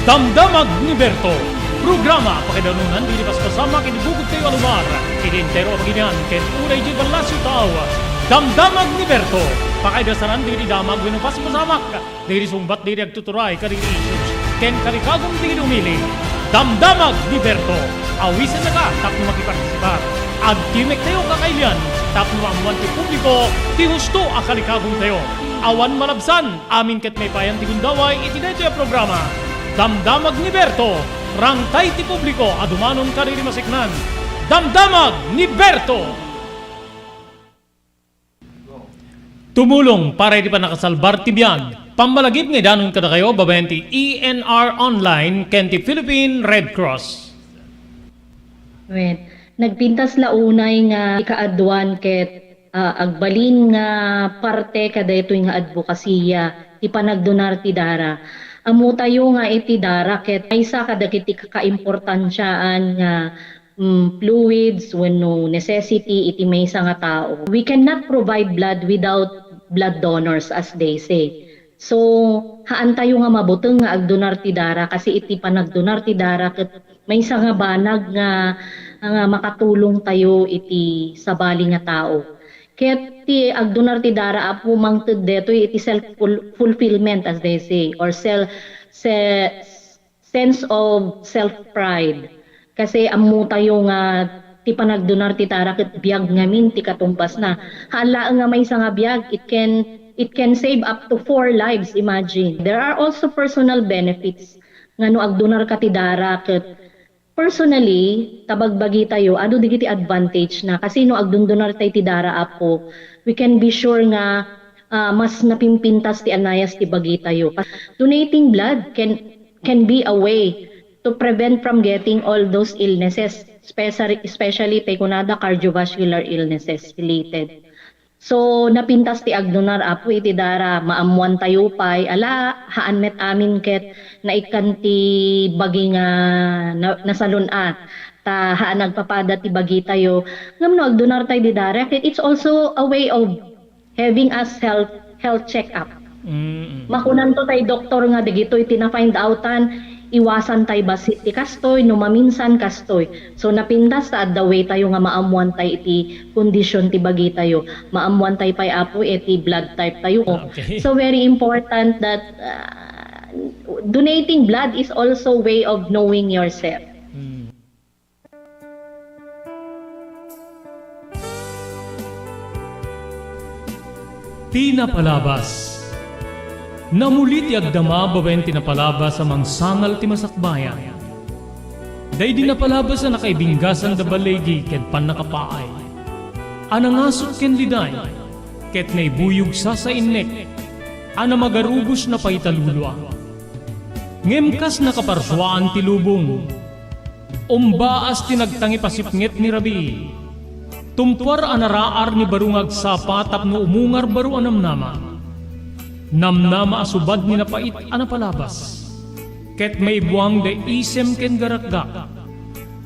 Damdamag ni Berto, programa pakidanunan dilipas kasama kinibugod kayo alumar, kinintero paginyan ken unay di balasyo tao. Damdamag ni Berto, pakaidasaran diri damag wenno pas pasamak, diri sumbat diri agtuturay kadiri issues, ken karikagom diri umili. Damdamag ni Berto, awisan na ka tapno makipartisipar. Agtimek tayo kakailian, tapno amuan ti publiko, ti husto akalikagong tayo. Awan malabsan, amin ket may payan ti gundaway, itinay tayo programa. Damdamag ni Berto, rangtay ti publiko, adumanon kariri masiknan. Damdamag ni Berto! Tumulong para di pa nakasalbar ti biyag. Pambalagip nga danon kada kayo, babayan ti ENR Online, ken ti Philippine Red Cross. Nagpintas launay nga ikaaduan ket agbalin nga parte kada ito nga advokasya ti panagdonar ti dara. Amo tayo nga iti dara ket maysa kada kiti kakaimportansyaan nga fluids wenno necessity iti maysa nga tao. We cannot provide blood without blood donors as they say. So haan tayo nga mabuteng nga agdonar ti dara kasi iti panagdonar ti dara ket maysa nga banag nga makatulong tayo iti sabali nga tao. Ket ti agdonar ti dara apo mangted deto iti self fulfillment as they say or sense of self pride. Kasi ammo tayo nga ti panagdonar ti dara ket biag ngamin ti katumbas na. Hala nga maysa nga biag it can save up to 4 lives, imagine. There are also personal benefits nga no agdonar ka ti dara ket personally, tabagbagi tayo, ado digiti advantage na kasi no agdundunar tayo ti dara apo, we can be sure nga mas napimpintas ti anayas ti bagi tayo. Donating blood can be a way to prevent from getting all those illnesses, especially tayo kunada cardiovascular illnesses related. So napintas ti agdonar apo iti dara maamuan tayo pay ala haan met amin ket naikan ti bagi nga nasalun ta haan nagpapada ti bagi tayo ngam no agdonar tayo di dara ket it's also a way of having us health check up. Makunan to tayo doktor nga digito iti na find outan iwasan tayo basit ti kastoy no maminsan kastoy. So napintas ta the way tayo nga maamuan tayo iti kondisyon ti bagi tayo. Maamuan tayo pay apo iti blood type tayo. Okay. So very important that donating blood is also way of knowing yourself. Tina Palabas. Namulit ti agdama bawen tinapalabas sa mangsangal ti masakbayan. Day di napalabas na nakaibinggasan da balegi ket pan nakapaay. Anangasot ken liday ket naibuyog sa innek. Ana magarubos na paitalulwa. Ngemkas nakaparswaan ti lubong. Umbaas tinagtangi pasipnget ni Rabi. Tumpar anaraar ni barungag sapa tapno umungar baru anamnama. Namnama asubad ni napait anapalabas. Ket may buwang da isem ken garakgak.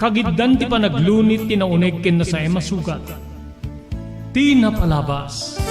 Kagiddan ti panaglunit tinauneg ken na sa masugat. Ti napalabas.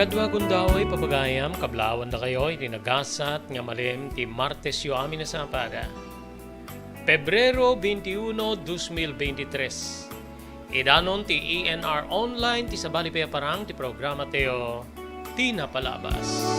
Kadwa gundaway papagayam kablawan na kayo itinagasat nga malim ti Martes yu amin na sapada. Pebrero 21, 2023. Idanon ti ENR Online ti sabali pa parang ti programa teo Tina Palabas.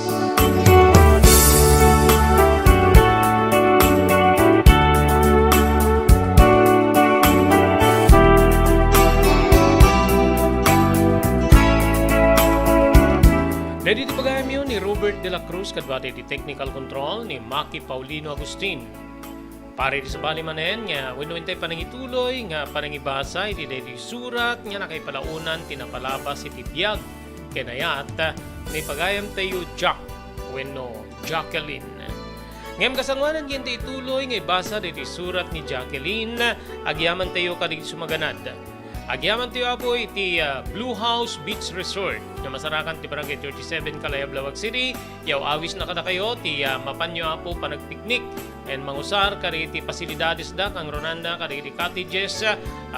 Ready ti pagayam yun ni Robert De La Cruz kadwate ti technical control ni Maki Paulino Agustin. Pare ti sabali manen nga wenno intay panangituloy nga panangibasa iti daytoy surat nga nakaipalaunan tinapalabas iti biag kenayat ni pagayam tayo Jack wenno Jacqueline. Ngem kasangwanan yen ti ituloy nga ibasa daytoy surat ni Jacqueline agyaman tayo kadig sumaganad. Agyaman tayo apo iti Blue House Beach Resort na masarakan ti Barangay 37 Calaya, Blawag City. Yaw awis na kada kayo ti mapanyo apo panagpiknik and mangusar kari ti pasilidades da kang Ronanda kari ti cottages,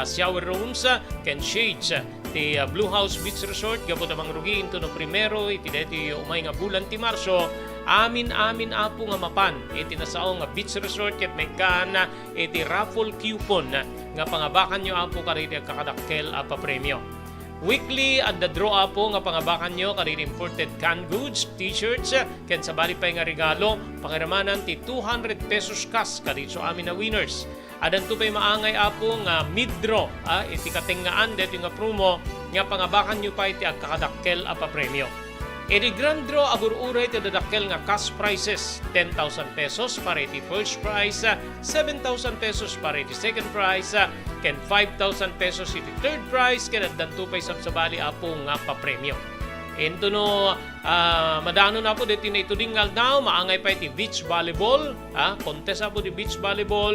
shower rooms, ken shades ti Blue House Beach Resort gapot amang rugi into no primero iti deti umay nga bulan ti Marso. Amin apo nga mapan iti nasaong nga beach resort ket may kana iti raffle coupon nga pangabakan nyo apo kariti kakadakkel pa premyo. Weekly at the draw po nga pangabakan nyo kadiri imported canned goods, t-shirts, ken sabali pa nga regalo, pakiramanan ti 200 pesos kas kadiri so amin na winners. Adan to pa'y maangay apo nga mid-draw, iti katingaan dito nga promo, nga pangabakan nyo pa iti agkakadakkel apa premyo. Iti grand draw agur-uray ti dadakkel nga cash prizes, 10,000 pesos para iti first prize, 7,000 pesos para iti second prize, ken 5,000 pesos iti third prize, ken addan pa'y sabsabali apo nga papremyo. Ento no, madano na po dito na itudingal now, maangay pa iti beach volleyball, contest po di beach volleyball,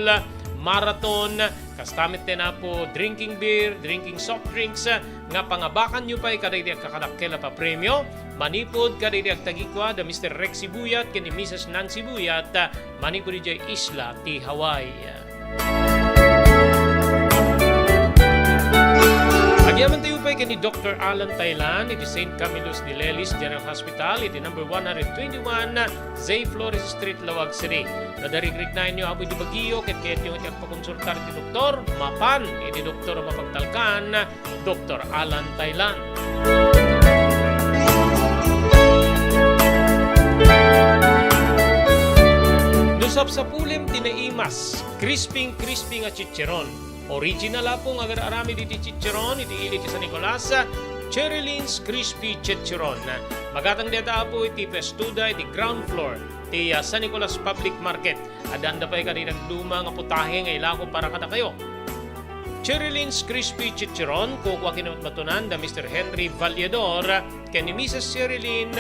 marathon, kastamit din na po drinking beer, drinking soft drinks, nga pangabakan nyo pa kada iti kakadakkel pa premyo, manipod kada iti agtagikwa da Mr. Rexy Buyat ken ni Mrs. Nancy Buyat, manipod di isla ti Hawaii. Agyaman tayo pa ni Dr. Alan Taylan, iti St. Camillus de Lelis General Hospital, iti number 121, Zay Flores Street, Lawag City. Nadarigrig na inyo apoy di Baguio, ket yung iti agpakonsultar iti doktor, mapan, iti doktor mapagtalkan, Dr. Alan Taylan. Lusap sa pulim tinaimas, crisping nga chicheron. Original po nga agararami diti chicheron, iti ili ti San Nicolas, Cherry Lin's Crispy Chicheron. Magatang deta po iti Pestuda, iti ground floor, ti San Nicolas Public Market. Adanda pa kanina duma nga putahe nga ilako para kada kayo. Cherry Lin's Crispy Chicheron, kukuha kinamatunan da Mr. Henry Vallador, ken ni Mrs. Cherry Lynn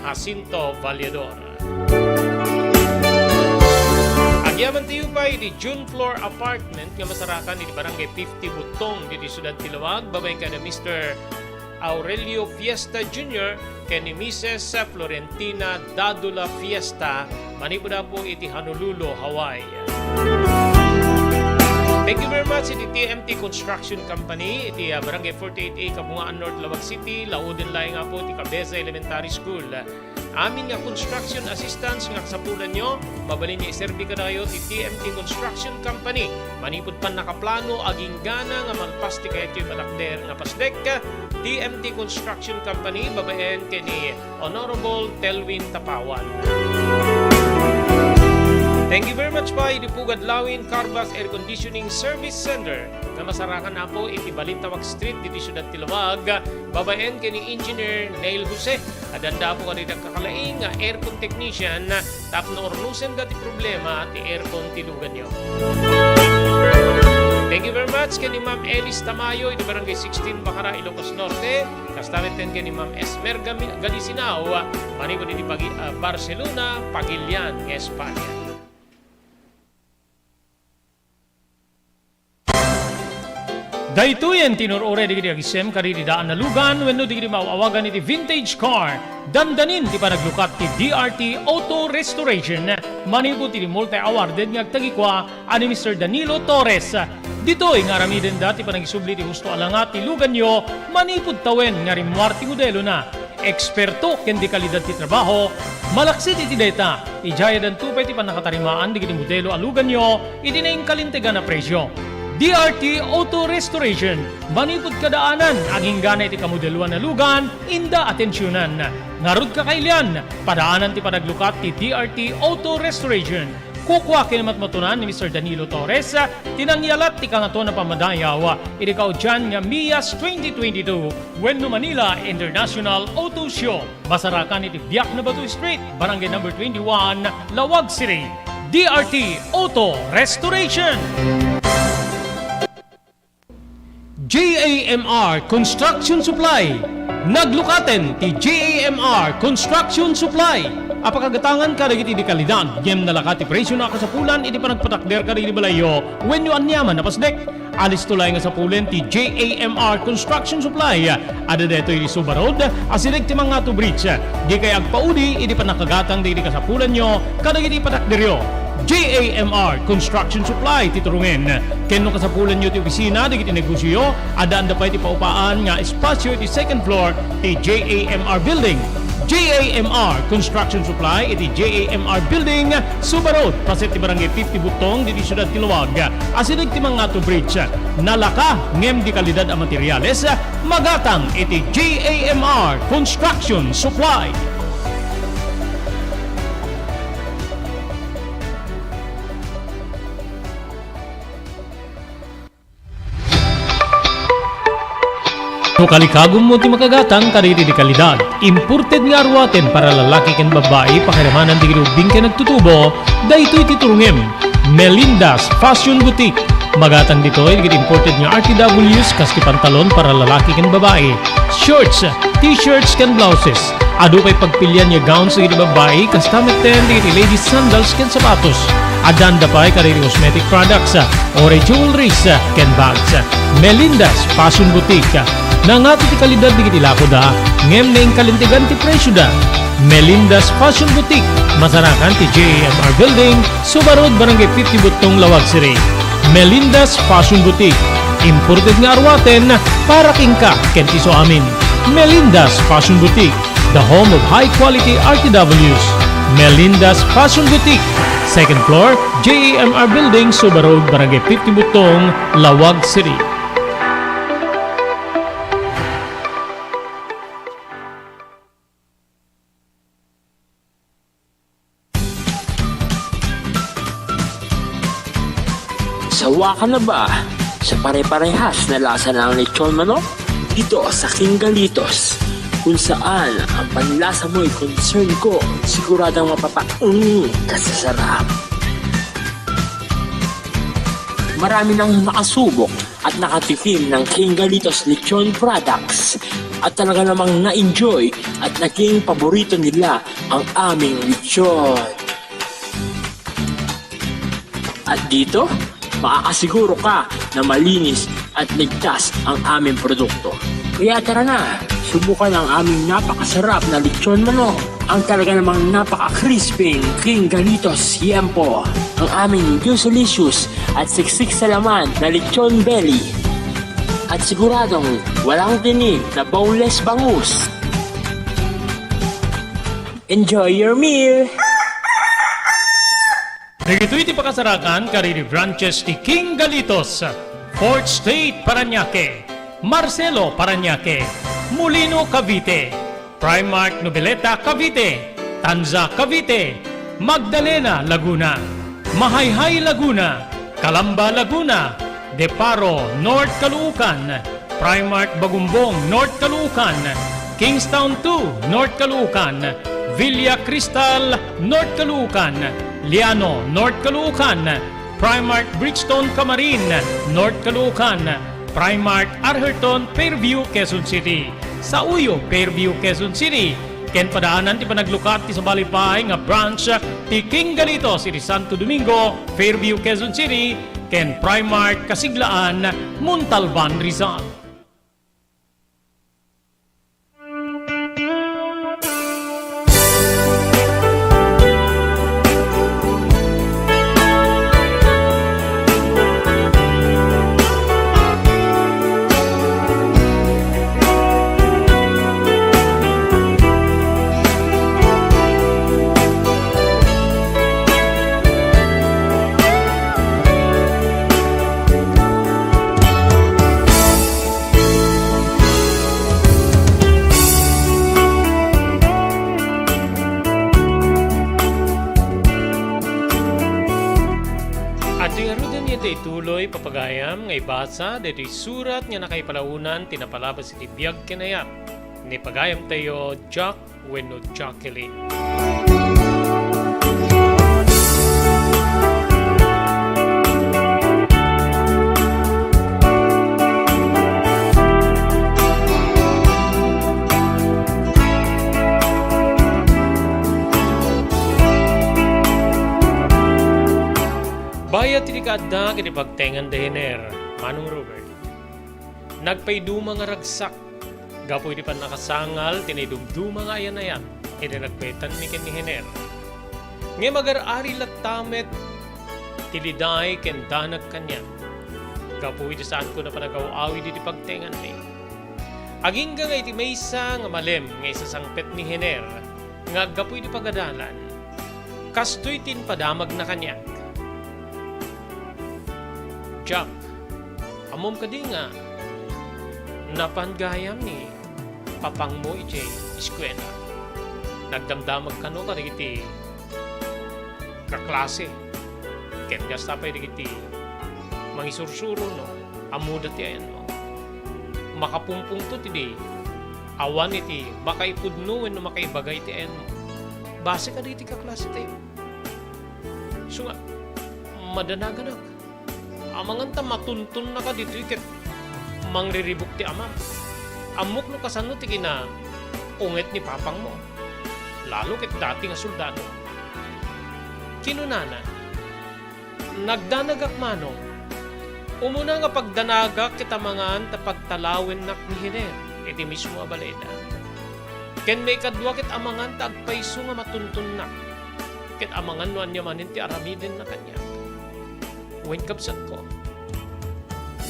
Jacinto Vallador. Agyaman tayo pa iti June Floor Apartment nga masarakan iti Barangay 50 Butong diti Sudad Tilawag, babay ka na Mr. Aurelio Fiesta Jr. ken ni Mrs. Florentina Dadula Fiesta, manipuda po iti Honolulu, Hawaii. Thank you very much iti TMT Construction Company, iti Barangay 48A, Kabungaan North, Lawag City, lauden laing nga po iti Cabeza Elementary School. Amin nga construction assistance nga kasapulan nyo, mabalin niya iserbi ka na kayo ti TMT Construction Company. Manipod pan nakaplano, aging gana nga malpas ti kayo yung malakder nga pasdek. TMT Construction Company, babayan kay ni Honorable Telwin Tapawan. Thank you very much pa, iti Pugad Lawin Carbas Air Conditioning Service Center na masarakan na po iti Balintawak Street diti Siyudad Tilawag, babayan kay ni Engineer Neil Jose. Adanda po kanina kakalaing aircon technician, tap na ornusen dati problema ti aircon tilugan nyo. Thank you very much kay ni Ma'am Elis Tamayo, iti Barangay 16 Bacara, Ilocos Norte. Kastamiten kay ni Ma'am Esmer Galisinao, manipod iti Barcelona, Pagilian, Espanya. Daytoyen tinurore digiti agisem kariti daan na lugan wenno digiti maawagan iti vintage car. Dandanin ti panaglukat ti DRT Auto Restoration. Manipod ti multi-awarded nga agtagikwa ani Mr. Danilo Torres. Ditoy nga aramiden dati panagisubli ti husto alangat ti lugan nyo, manipod tawen nga rimwar ti modelo na. Eksperto ken di kalidad ti trabaho, malaksit iti data. Ijaya dan tupay ti panakatarimaan digiti modelo alugan nyo, iti na kalintegan na presyo. DRT Auto Restoration, manipod kadaanan, aging gana iti kamodeluan na lugan, inda atensyonan. Ngarud ka kailian, padaanan ti panaglukat ti DRT Auto Restoration. Kukwa kinamatmatunan ni Mr. Danilo Torres, tinangyalat ti kangato na pamadayaw, irikaw dyan nga Mias 2022, Wenno Manila International Auto Show. Masarakan iti Biak na Batu Street, Barangay number 21, Lawag City. DRT Auto Restoration. JAMR Construction Supply. Naglukaten ti JAMR Construction Supply. Apakagatangan ka dagiti di kalidad, yem nalakati presyo na kasapulan, iti panagpatakder ka dagiti balayo, when yu anyaman na pasdek. Alis tulay nga sapulen ti JAMR Construction Supply. Ada deto iti Subarod, asilig ti mga to bridge. Di kay agpaudi, iti panakagatang dagiti kasapulan nyo, kadagiti patakderyo. JAMR Construction Supply titurungen. Kenno kasapulan nyo ti opisina digiti negosyo, adaan da pa iti paupaan nga espasyo iti second floor ti JAMR Building. JAMR Construction Supply iti JAMR Building Subarod paset ti barangay 50 Butong di Siyudad Tiluag asinig ti Mangato Bridge nalaka ngem di kalidad a materyales magatang iti JAMR Construction Supply. No kalikagom mo ti makagatang kariri di kalidad. Imported nga arwaten para lalaki ken babae pakiramanan di ginubing ken nagtutubo daytoy titurungem. Melinda's Fashion Boutique. Magatang ditoy digit imported nga RTWs kas ti pantalon para lalaki ken babae. Shorts, t-shirts ken blouses. Adu kay pagpilyan nga gowns digit babae kas tameten digit ladies sandals ken sapatos. Adanda pay kariri cosmetic products, ore jewelries ken bags. Melinda's Fashion Boutique. Nangato ti kalidad di kiti lako da, ngem na kalintigan ti presyo da. Melinda's Fashion Boutique, masarakan ti JAMR Building, Subarod, Barangay 50 Butong, Lawag City. Melinda's Fashion Boutique, imported nga arwaten para kingka ken ti so amin. Melinda's Fashion Boutique, the home of high quality RTWs. Melinda's Fashion Boutique, second floor, JAMR Building, Subarod, Barangay 50 Butong, Lawag City. Sawa ka na ba sa pare-parehas na lasa ng lechon manok? Dito sa King Galitos, kung saan ang panlasa mo'y concern ko, siguradang kasasarap. Marami nang nakasubok at nakatikim ng King Galitos lechon products at talaga namang na-enjoy at naging paborito nila ang aming lechon. At dito, makakasiguro ka na malinis at ligtas ang aming produkto. Kaya tara na, subukan ang aming napakasarap na lechon manok. Ang talaga namang napaka-crispy King Galitos Yempo. Ang aming juicelicious at siksik sa laman na lechon belly. At siguradong walang tinig na boneless bangus. Enjoy your meal! Dagitoy ti pakasarakan kariri branches ti King Galitos, Fort State Parañaque, Marcelo Parañaque, Molino Cavite, Primark Noveleta Cavite, Tanza Cavite, Magdalena Laguna, Mahayhay Laguna, Calamba Laguna, Deparo North Caloocan, Primark Bagumbong North Caloocan, Kingstown 2 North Caloocan, Villa Cristal North Caloocan, Liano, North Caloocan, Primark Bridgestone Camarin, North Caloocan, Primark Arherton, Fairview, Quezon City. Sa Uyo, Fairview, Quezon City. Ken padaanan ti panaglukat ti sa balipay nga branch ti King Galitos iti Santo Domingo, Fairview, Quezon City. Ken Primark Kasiglaan, Montalban, Rizal. Tuloy papagayam ngay basa dito surat nga nakaipalaunan tinapalabas iti biyag kinayap ni pagayam tayo Jack wenno Jacqueline. Bayat ti kadda kiti pagtengan dehener, Manong Robert. Nagpayduma nga ragsak, gapoy di pan nakasangal, tinaydumduma nga ayan-ayan, iti nagpetan mi ken ni Hener. Nga magar-ari latamet, tiliday ken danag kanya. Gapoy di saan ko na panagaw-awi di pagtengan ni. Aging nga iti maysa nga malem nga isa sangpet ni Hener nga aggapoy di pagadalan. Kastoy tin padamag na kanyak. Jack, amom ka di nga napangayam ni papang mo iti eskwela. Nagdamdamag ka no ka iti kaklase. Ket gasta pa iti mangisursuro no. Amuda ti ayan no. Makapumpung to ti awan iti makaipudno no makaibagay ti ayan mo. Base ka iti kaklase tayo. So nga, madanaganag. Amanganta matuntun na ka dito ket mangriribok ti amam. Amok no kasano ti kina unget ni papang mo. Lalo ket dati nga soldado. Kinunana, nagdanagak manong, umuna nga pagdanagak kita mangan ta pagtalawin nak ni Hener, iti mismo abaleda. Ken may kadwa ket amangan ta agpaiso nga matuntun nak, ket amangan no anya manin ti aramiden na kanya. Wen kapsat ko,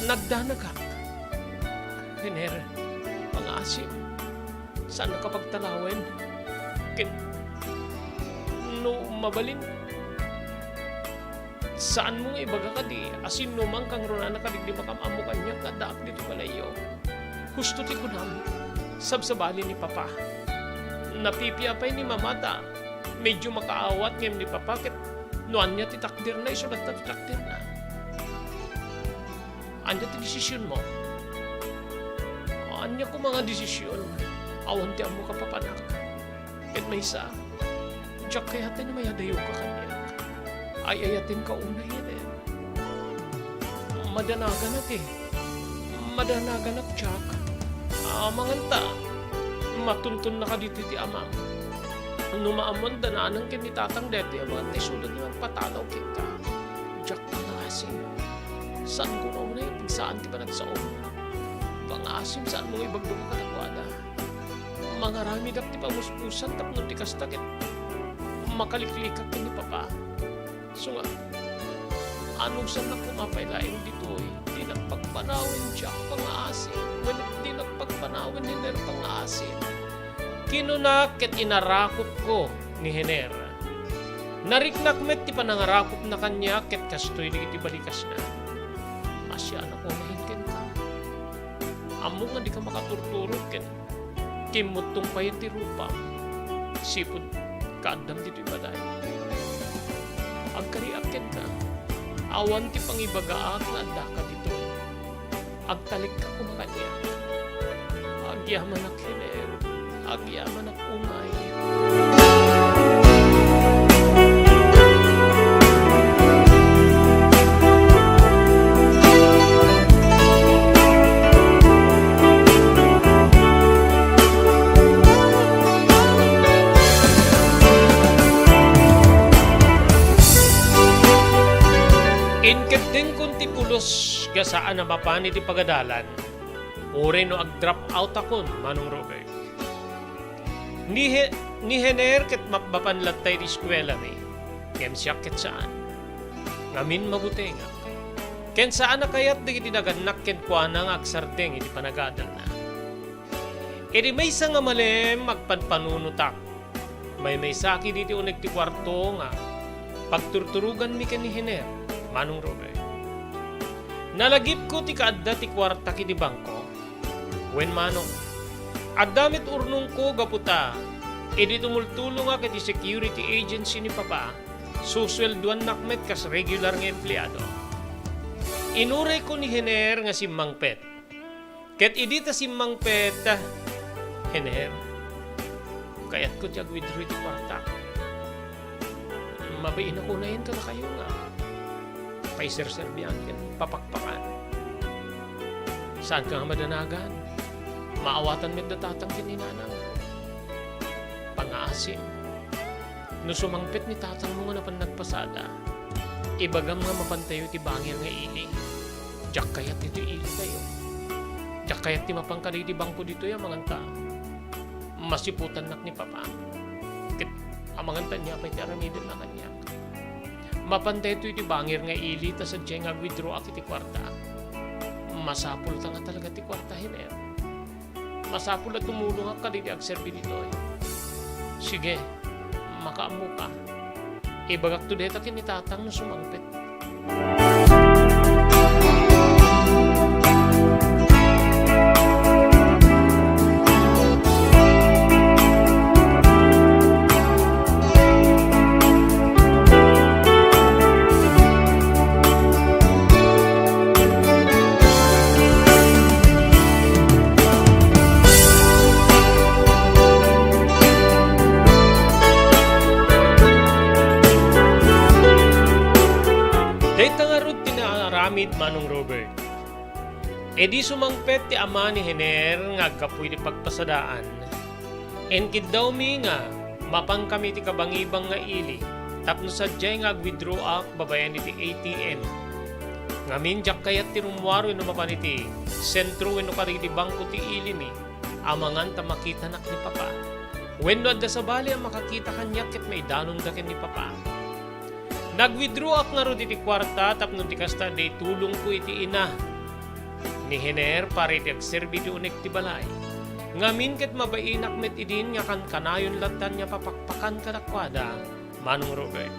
nagdanagak. Hener, pangasim, saan nakapagtalawin? Ken, no mabalin, saan mo nga ibaga ka di, asin no mang kang rona na kadigdi makamamo kanya, kadaak dito palayo. Gusto ti kunam, sabsabali ni Papa. Napipiapay ni Mamata, medyo makaawat ngayon ni Papa, ket noan niya ti takdir na, isulat na ti takdir na. Anya ti desisyon mo? Anya ko mga desisyon, awan ti amo ka papanak. Ket may isa, Jack kaya tayo na mayadayo ka kanya. Ay ayatin ka una yun. Madanaganap Madanaganap, Jack. Manganta, matuntun na ka dito ti amang. Numaamon dananang kinitatang deti, amang tisulad niyo patanaw kita. Jack, pangasim. Saan ko na una yung pigsaan ti panagsaom? Pangasim, saan mo ibagbaga ka nagwada? Mga rami dak ti pamuspusan tapno ti kastakit. Makaliklikak ni Papa. So nga, anong saan na kumapailaing dito eh? Di nagpagpanawin Jack pangasim. When di nagpagpanawin Hener pangasim. Kinunak ket inarakot ko ni Hener. Nariknak met ti panangarakot na kanya ket kastoy di iti balikas na. Asya na ko nahinken ka. Amo nga di ka makaturturog ken kimutong pa yung tirupa. Sipod kaadam dito ibaday. Agkariakin ka. Awan ti pangibagaak na anda ka dito. Agtalik ka kumakanya. Agyaman ak Hener. Agyaman ak umay. Inket din kung ti pulos gasaan na mapani ti pagadalan. Uri no ag-drop out akon, Manong Robert. Ni Hener ket mapanlatay ti eskwela mi. Kem siya ket saan. Ngamin mabuti nga. Ken saan na kayat di iti naganak ken kuana nga agsardeng iti panagadal na. Iti may nga malem magpanpanunutak. May saki diti uneg ti kwarto nga pagturturugan mi ken ni Hener. Manong Robert. Nalagip ko ti kaadda ti kwarta ki di bangko. Wen manong. Addamit urnong ko gaputa. Edi tumultulo nga kiti security agency ni Papa. Suswelduan nakmet kas regular nga empleyado. Inuray ko ni Hener nga si Mang Pet. Ket idita si Mang Pet, Hener. Kayat ko tiyag withdraw ti kwarta. Mabain ako na yun ka na kayo nga. Paiser-serbihan ken papakpakan. Saan ka nga madanagan? Maawatan met datatang kininanang. Pangaasim. No sumangpit ni tatang mo nga napan nagpasada. Ibagam nga mapantayo ti bangir nga ili. Diyak kayat dito ili tayo. Diyak kayat ti mapangkali ti bangko dito ya manganta. Masiputan nak ni Papa. Kit amanganta niya pa'y ti aramidin na kanya. Mapantay ito iti bangir nga ili ta sa diyang withdraw ak iti kwarta. Masapul ta nga talaga ti kwarta Hener. masapul at tumulong ka dito agserbi dito. Sige, makaamu ka. Ibagak to deta kinitatang no sumangpit. Manong Robert. E di sumangpet ti ama ni Hener nga kapoy di pagpasadaan. Enkid daw mi nga mapang kami ti kabangibang nga ili tapno sadyay nga withdraw ak babayan iti ATM. Ngamin jak kayat ti rumwaro no mapaniti sentro wenno kari ti bangko ti ili mi amangan ta makita nak ni papa. Wenno adda sa bali ang makakita kanyak ket may danon da ken ni papa. Nag-withdraw ak nga ro iti kwarta tapno ti kasta day tulong ko iti ina. Ni Hener pare ti agserbi di unek ti balay. Ngamin ket mabainak met idin nga kan kanayon latan niya papakpakan kadakwada. Manong Robert.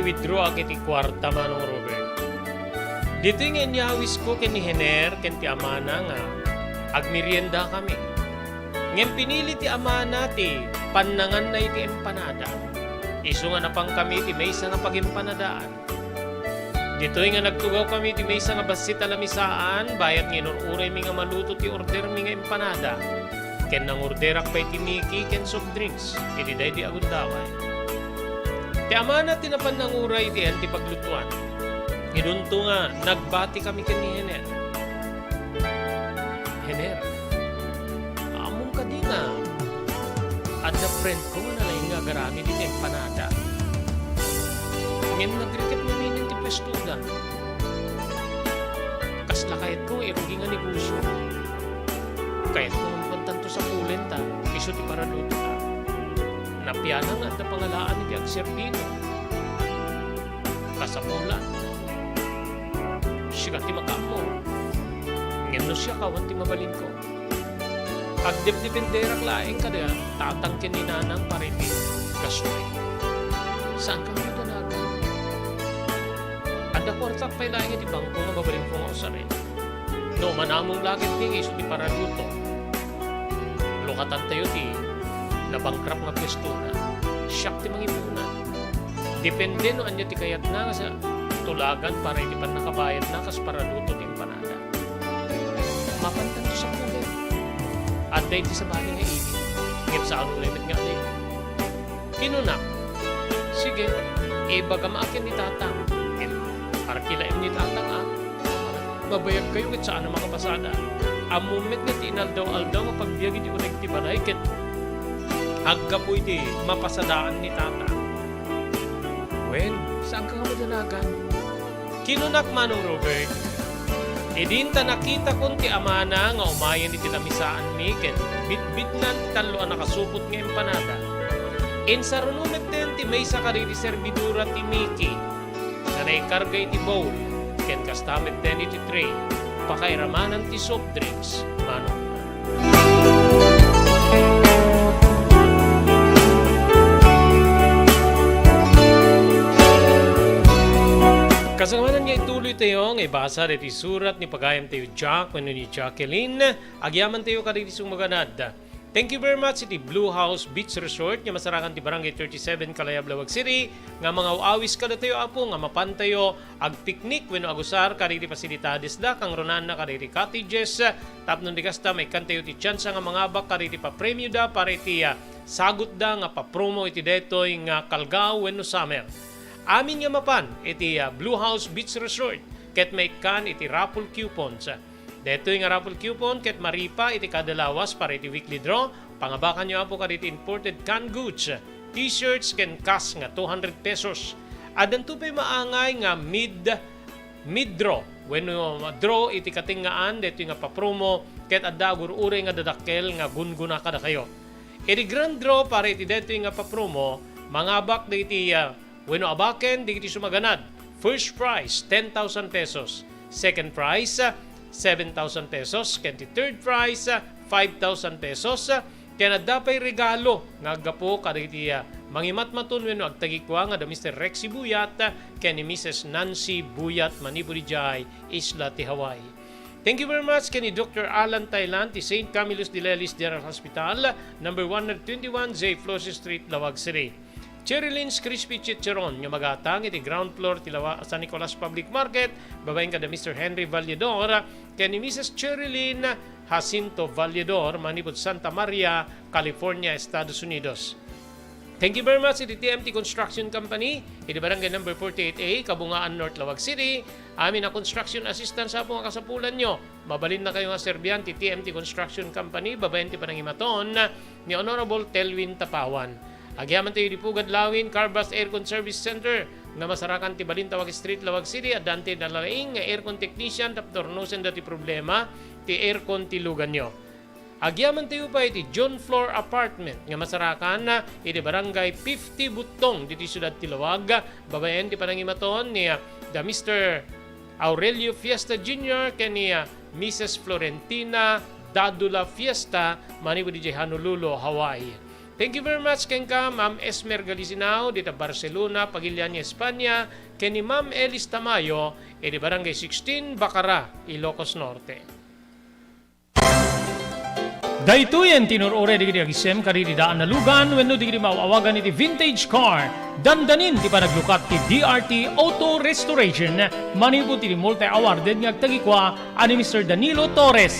Withdraw ak iti kwarta Manong Robert. Dito nga inyawis ko ken ni Hener ken ti amana nga agmerienda kami. Ngem pinili ti amana ti pannangan na iti empanada. Isu nga napang kami ti maysa nga pagimpanadaan. Dito nga nagtugaw kami ti maysa nga basit alamisaan bayat nga inururay mi nga maluto ti order mi nga empanada. Ken nang orderak pa iti Mickey ken soft drinks. Iti day di agundaway. Ti amana tinapan ng uray di ti paglutuan. Idunto nga, nagbati kami ken ni Hener. Hener, among ka di nga. At na friend ko nga nalaing nga garami di empanada. Ngayon nagrikip namin ti pwestuda. Kasla kahit ko, irugi nga negosyo. Kahit ko naman tanto sa kulenta, iso ti paraluto ta. Napianang at na pangalaan ni Agserpino. Kasapulan. Siya ti makamo. Ngayon no siya kawan ti mabalin ko. Agdip-dipenderak laing ka diya, tatangkin ni nanang pariti. Gasoy. Saan ka mo danagan? Ada kwartak pa'y laing iti bangko nga mabalin ko nga usarin. No, manamong lagit ni iso ti paraluto. Lukatan tayo ti na bankrupt nga pwesto na, siyak ti mangipunan. Depende no anya ti kayat na sa tulagan para hindi pa nakabayad na kas para luto ting panada. Mapantan to sa kulit. At dahil ti sa bali nga ini, ngip sa anong limit nga na kinunak. Sige, ibaga maakin ni tatang. Para kilaim ni tatang babayag kayo kit saan na makapasada. Amumit nga ti inaldaw-aldaw nga pagbiag iti unag ti balay kit agga po iti mapasadaan ni tata. Well, saan ka nga madanagan? Kinunak Manong Robert. Idinta nakita kon ti amana nga umayan iti lamisaan mi ken bitbit nan ti talo nakasupot nga empanada. Sa runumet ten ti maysa kari ti servidura ti Mickey na naikarga iti bowl ken kastamet ten iti tray pakairamanan ti soft drinks Manong. Kasamanan niya ituloy tayo ng ibasa dito surat ni pagayam tayo Jack o ni Jacqueline. Agyaman tayo kadito sumaganad. Thank you very much iti Blue House Beach Resort nga masarangan ti Barangay 37 Kalayab, Lawag City nga mga awis kada tayo apo nga mapantayo ag picnic wenno agusar kaditi pasilidades da kang ronan na kaditi cottages tapnon di kasta may kantayo ti chance nga mga bak kaditi pa premyo da para iti sagot da nga pa promo iti detoy nga Kalgao wenno summer. Amin nga mapan iti Blue House Beach Resort ket maikan iti raffle coupons. Dito yung raffle coupon ket maripa iti kadalawas para iti weekly draw. Pangabakan nyo po kaditi imported canned goods, t-shirts ken cash nga 200 pesos. Adan to pa'y maangay nga mid-draw. When draw iti katingaan, dito nga pa-promo, ket adda uri nga dadakkel nga gunguna kada kayo. Iti grand draw para iti dito nga pa-promo, mangabak diti when abaken, diti sumaganad. First prize, 10,000 pesos. Second prize, 7,000 pesos. Ken ti third prize, 5,000 pesos. Kaya nadapay regalo nga agapo kaditi mangimatmaton wenno agtagikwa nga da Mr. Rexy Buyat ken ni Mrs. Nancy Buyat Manipuri-Jay, Isla ti Hawaii. Thank you very much kay ni Dr. Alan Thailand ti St. Camillus de Lelis General Hospital, number 121 J. Flores Street, Lawag City. Cherry Lynn's Crispy Chicharon nga magatang iti ground floor ti San Nicolas Public Market, babaeng kada Mr. Henry Valledor ken ni Mrs. Cherry Lynn Jacinto Valledor, manipod Santa Maria, California, Estados Unidos. Thank you very much iti TMT Construction Company, iti barangay number 48A, Kabungaan North, Lawag City. Amin na construction assistance sa po nga kasapulan nyo. Mabalin na kayo nga serbiyan ti TMT Construction Company, babayan ti panangimaton ni Honorable Telwin Tapawan. Agyaman tayo di Pugad Lawin, Carbas Aircon Service Center, nga masarakan ti Balintawak Street, Lawag City, at dante na laing nga aircon technician, taptornosen dati problema, ti aircon ti lugan nyo. Agyaman tayo pa iti John Floor Apartment, nga masarakan na iti barangay 50 Butong, diti siyudad ti Lawag, babayan ti panangimaton ni the Mr. Aurelio Fiesta Jr. ken ni Mrs. Florentina Dadula Fiesta, manipod di Honolulu, Hawaii. Thank you very much kenka Ma'am Esmer Galisinao dita Barcelona, Pagilian, Espanya, ken ni Ma'am Elis Tamayo iti barangay 16 Bacara, Ilocos Norte. Daytoyen tinurore digiti agisem kaditi daan na lugan wenno digiti maawagan iti vintage car. Dandanin ti panaglukat ti DRT Auto Restoration, manipod ti multi-awarded nga agtagikwa ani Mr. Danilo Torres.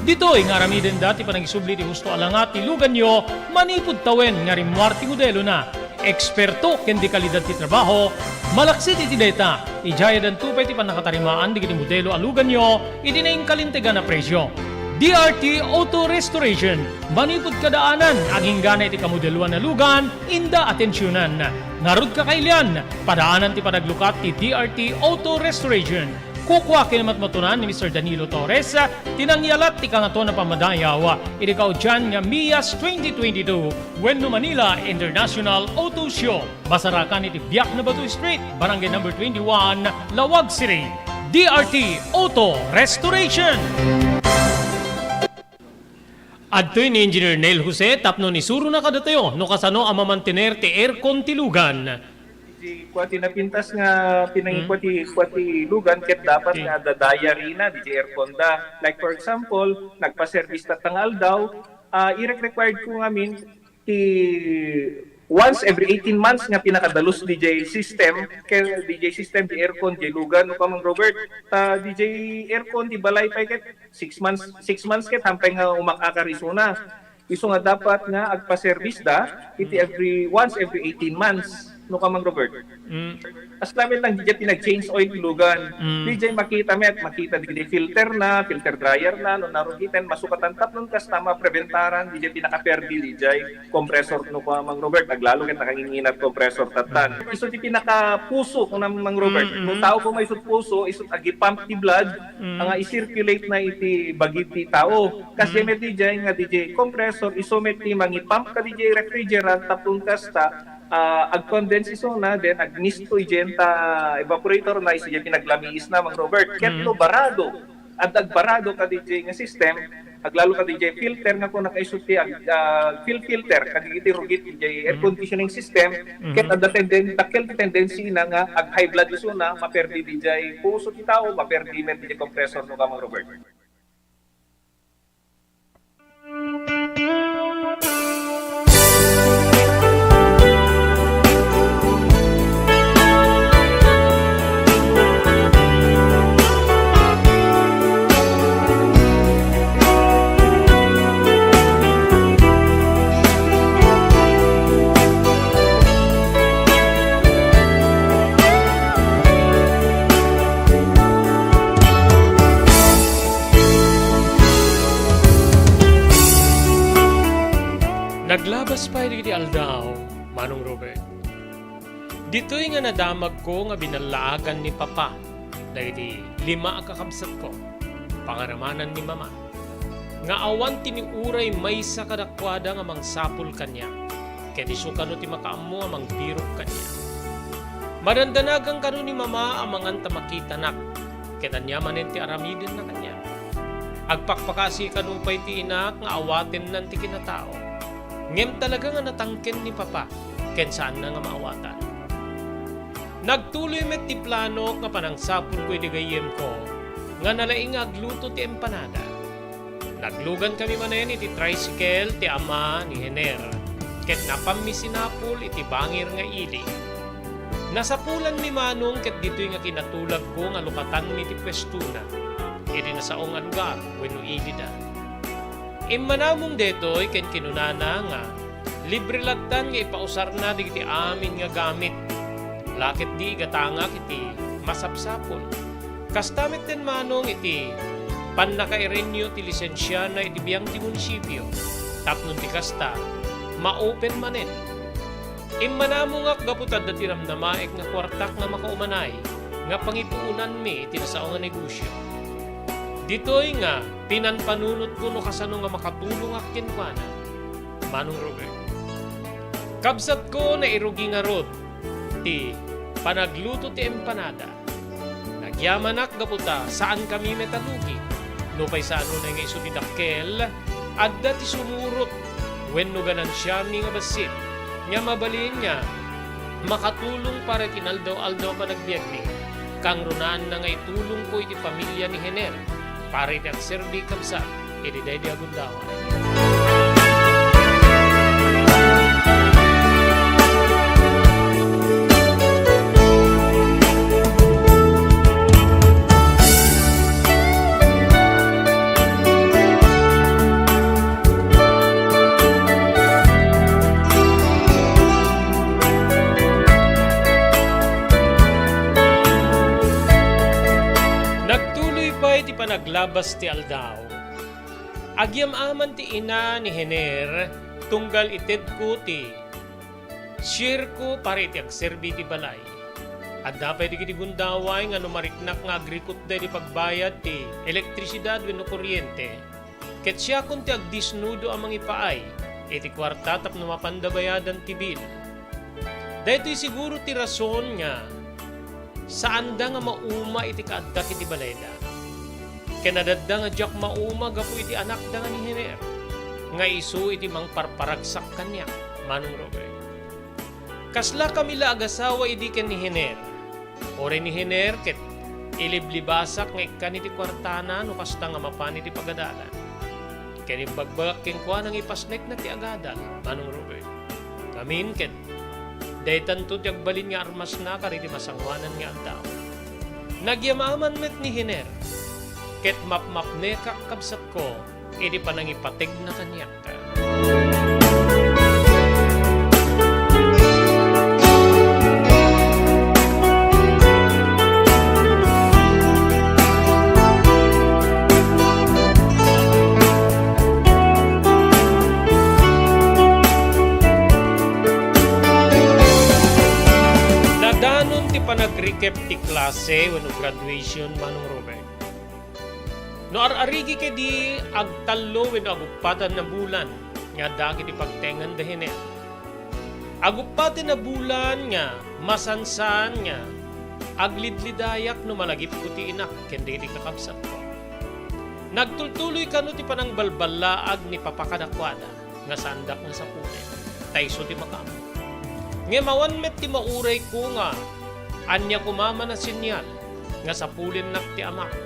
Dito'y nga ramiden dati panagisubli ti gusto alangat ti lugan nyo, manipod tawen nga rimwarti modelo na. Eksperto ken di kalidad ti trabaho, malaksit iti data, ijaya dan tupay ti panakatarimaan di kiti modelo alugan nyo, iti na kalintegan na presyo. DRT Auto Restoration, manipod kadaanan, aging gana iti kamodeluan na lugan, inda atensyonan. Narod kakailian, padaanan ti panaglukat ti DRT Auto Restoration. Kukwa kinamatmatunan ni Mr. Danilo Torres, tinangyalat ti kangato na pamadayaw, irikaw dyan nga Mias 2022, Wenno Manila International Auto Show. Masarakan iti Biak na Batu Street, barangay number 21, Lawag City. DRT Auto Restoration. Adtoy ni Engineer Neil Jose, tapno ni Suro na kadatayo, no kasano ang mamantener ti aircon tilugan. Kuati na pintas nga pinangikwati lugan ket dapat nga dadaya rina di aircon da. Like for example, nagpa-service tatangal daw, i-required ko ngamin ti once every 18 months nga pinakadalos DJ system di aircon di lugan no kamang Robert. DJ aircon di balay pa ket 6 months ket hampay nga umakakarisuna. Iso nga dapat nga agpa-service da iti once every 18 months. No kamang Robert. As namin lang DJ pinag-change oil ilugan. DJ makita di filter dryer na no narugitan masukatan tapnon kas tama preventaran DJ pinaka-perdi DJ compressor no kamang Robert naglalo ket nakanginginat compressor tatan. Isu ti pinaka-puso no namang Robert. No tao ko may isut puso isut agi pump ti blood nga i-circulate na iti bagid ti tao. Kasi met DJ nga DJ compressor isomet ti mangi-pump ka DJ refrigerant tapnon kas ta ag-condense iso na then ag-misto ijenta evaporator na isya pinaglamiis na mang Robert ketlo barado at agbarado ka DJ nga system aglalo ka DJ filter nga kung nakaisuti filter kaditi rugit DJ air conditioning system ket at the tendency na nga ag high blood iso na maperdi DJ puso ti tao maperdi met DJ compressor no ka mang Robert. Naglabas pa di aldaw, Manong Robert. Dito'y nga nadamag ko nga binalaagan ni Papa, dahil 5 kakabsat ko, pangaramanan ni Mama. Nga awan tiniuray may sa kadakwada nga mangsapol kanya, kaya disukano ti makaammo amang birok kanya. Madandanagang kano ni Mama amangan tamakitanak, kaya niya manen ti aramidin na kanya. Agpakpakasi kanupay ti inak nga awatin nan ti kinatao. Ngem talaga nga natangken ni Papa, ken saan na nga maawatan. Nagtuloy met ti plano nga panangsapol ko'y digayem ko, nga nalaing agluto ti empanada. Naglugan kami manen iti tricycle ti ama ni Hener, ket napamisinapol iti bangir nga ili. Nasapulan ni Manong ket dito'y nga kinatulag ko nga lukatan mi ti pwestuna, iti nasaong nga lugar, wenno ili da. Immanamong deto'y ken kinunana nga, libre latan nga ipausar na digiti amin nga gamit. Lakit di igatangak iti masapsapol. Kastamit din Manong iti pannakairenyo ti lisensya na iti biyang ti munisipyo. Tapnon ti kasta, ma-open manen. Immanamong nga gaputad na tiramnamaek nga kwartak nga makaumanay, nga pangipuunan mi iti nasaong nga negosyo. Dito'y nga, pinanpanunot ko no kasano nga makatulong akin pa na, Manong Robert. Kabsat ko na irugi nga rod, ti panagluto ti empanada. Nagyamanak gaputa saan kami metalugi. No pay sa ano na nga iso ti dakkel, adda ti sumurot, wenno ganan siya mi nga basit. Nga mabalin niya, makatulong para kinaldaw-aldaw pa nagbiag ni. Kang runaan na nga itulong ko iti pamilya ni Hener, para iti agserbi kamsa, iti day di agundawan. Naglabas ti aldaw. Agyam-aman ti ina ni Hener, tunggal ited ko ti share ko para iti agserbi ti balay. At dapat di kiti gundaway nga numariknak nga agrikot da di pagbayad ti elektrisidad wenno kuryente. Ket siya kun ti agdisnudo amang ipaay, iti kwarta tapno mapandabayadan ti bil. Dahito'y siguro ti rason nga saan da nga mauma iti kaaddak iti balayda. Kanadadda nga jak mauma gapu iti anak da nga ni Hener. Nga isu iti mang parparagsak kanya, Manong Robert. Kasla kamila agasawa idi ken ni Hener. Ore ni Hener ket iliblibasak nga ikan iti kwartana no kasta nga mapan iti pagadalan. Ken ibagbagak ken kwa nang ipasnek na ti agadal, Manong Robert. Kamin ket daytan to ti agbalin nga armas na kariti masangwanan nga addaw. Nagyamaman met ni Hener. Ket mapmap ne kakabsat ko, iti panangipatig na kanyak. Nadanon ti panag-recap ti klase wenno graduation, Manong Robert. No ararigi kay di agtalo wenno agupatan na bulan nga dagi di pagtengan dahinen. Agupatan na bulan nga masansan nga aglidlidayak no malagip ko ti inak ken di kakabsat ko. Nagtultuloy kano ti panang balbalaag ni papakadakwada nga sandak nga sa punen. Tayso ti makam. Ngemawan met ti mauray ko nga anya kumama na sinyal nga sa pulen nak ti amak.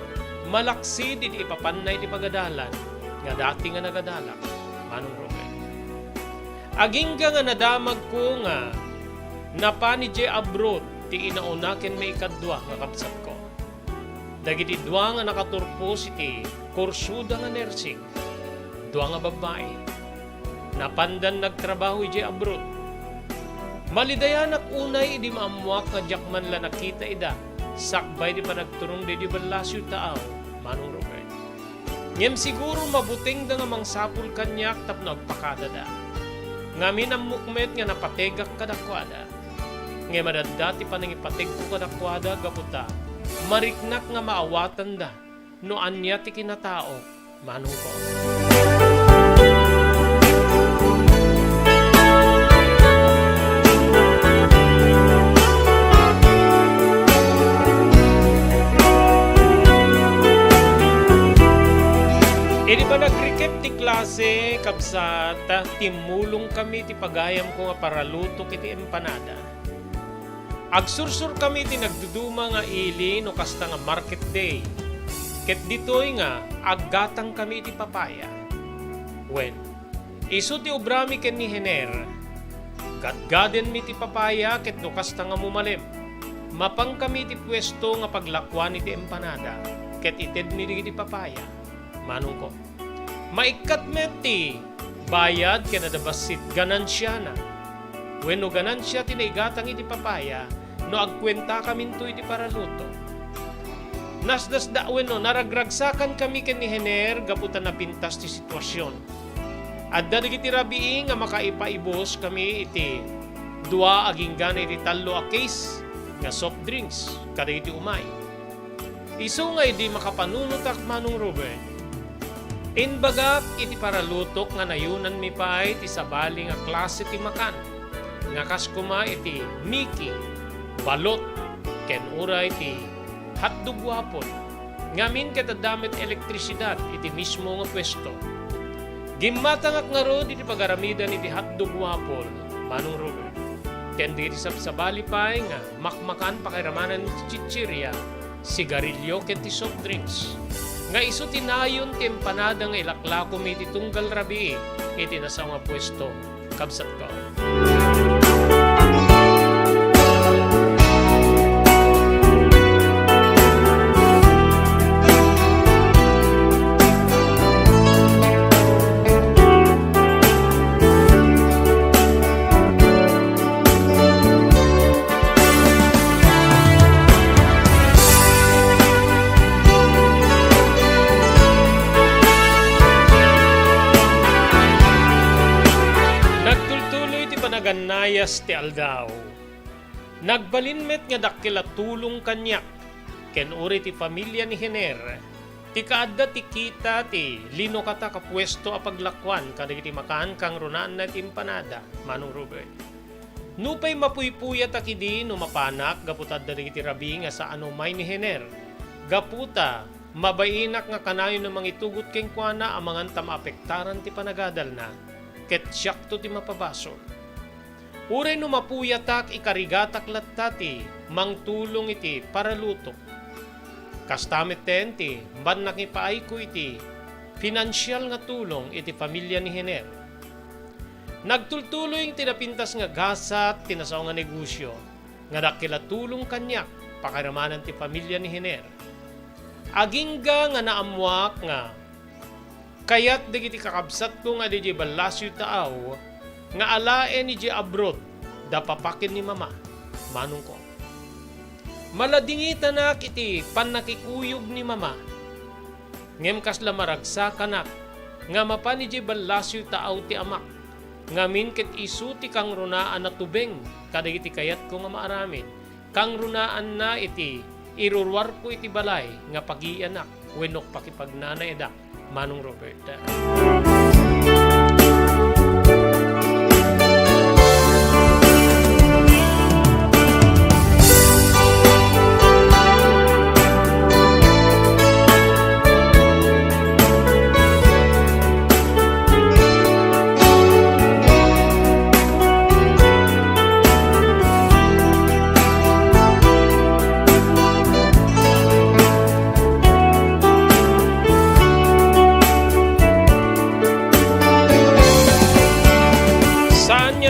Malaksi din ipapannay di pagadalan nga dati nga nagadalak, Manong Robert. Agingga nga nadamag ko nga napani J. abroad ti inaunaken may ikadwa nga kapsat ko. Dagiti dua nga nakaturpos iti kursuda nga nursing, dua nga babae. Napandan nagtrabaho iti abroad. Malidayanak unay di maamuak nga jakman la nakita ida, sakbay di pa nagturong di balasyo taaw, Manong Robert. Ngem siguro mabuting da nga mangsapul kanyak tapno agpakada da. Ngamin ang mukmet nga napategak kadakwada. Nga madadati pa nang ipateg ko kadakwada gaputa. Mariknak nga maawatan da. No anya ti kinatao. Manong ko. Di ba nag-recap ti klase kabsat timulong kami ti pagayam ko nga paraluto kiti empanada. Agsursur kami ti nagduduma nga ili no kasta nga market day. Ket ditoy nga aggatang kami ti papaya. When isu ti ubrami ken ni Hener. Gatgaden mi ti papaya ket no kasta nga mumalim. Mapang kami ti pwesto nga paglakwan iti empanada. Ket ited mi ti papaya. Manong ko. Maikat meti, bayad ka na dabasit ganansya na. When no ganansya tinaigatang iti papaya, no agkwenta kami to iti paraluto. Nasdas da when no, naragragsakan kami ken ni Hener, gaputan na pintas ti sitwasyon. At dadig iti rabii nga makaipaibos kami iti dua aging gana iti talo a case nga soft drinks, kada iti umay. Isu nga iti makapanunutak Manong Robert. Inbagak iti paralutok nga nayunan mi pay ti sabali nga klase ti makan. Nga kaskuma iti Mickey, balot, ken uray ti hotdog wapon. Ngamin katadamit elektrisidad iti mismo nga pwesto. Gimatangak nga rod iti pagaramidan iti hotdog wapon, Manong Robert. Ken diti sabsabali pay nga makmakan pakiramanan ti chichirya, sigarilyo ken ti soft drinks. Nga iso tinayon ti empanada nga ilaklako mi ti tunggal rabii iti nasa nga pwesto kabsat ko. Ganayas ti aldaw. Nagbalinmet nga dakila tulong kanyak. Ken uri ti pamilya ni Hener. Ti kaadda ti kita ti lino kata kapwesto a paglakwan kadagiti makaan kang runaan na ti empanada, Manong Robert. Nupay mapuypuya takidi no mapanak gaputad dagiti rabi nga sa anumay ni Hener. Gaputa mabainak nga kanayo ng mga itugot keng kuana ang mga tamapektaran ti panagadal na. Ket siyakto ti mapabasol. Uray no mapuyatak ikarigatak lattati, mangtulong iti paralutok. Kastamit tenti, ban nakipaay ko iti, pinansyal nga tulong iti pamilya ni Hener. Nagtultuloy yung tinapintas nga gasat, tinasaw nga negosyo, nga dakila tulong kanyak, pakiramanan ti pamilya ni Hener. Agingga nga naamwak nga, kayat digiti kakabsat ko nga di balasyo taaw, nga alaen ni abroad, dapapakin ni mama, Manong ko. Maladingita na kiti panakikuyog ni mama. Ngem kasla maragsa kanak, nga mapan ni balasyo taaw ti amak, ngamin ket isu ti kang runaan na tubeng, kadagiti kayat ko nga maaramid, kang runaan na iti, irurwar ko iti balay, nga pag-ianak, wenok pakipagnana edak, Manong Roberta.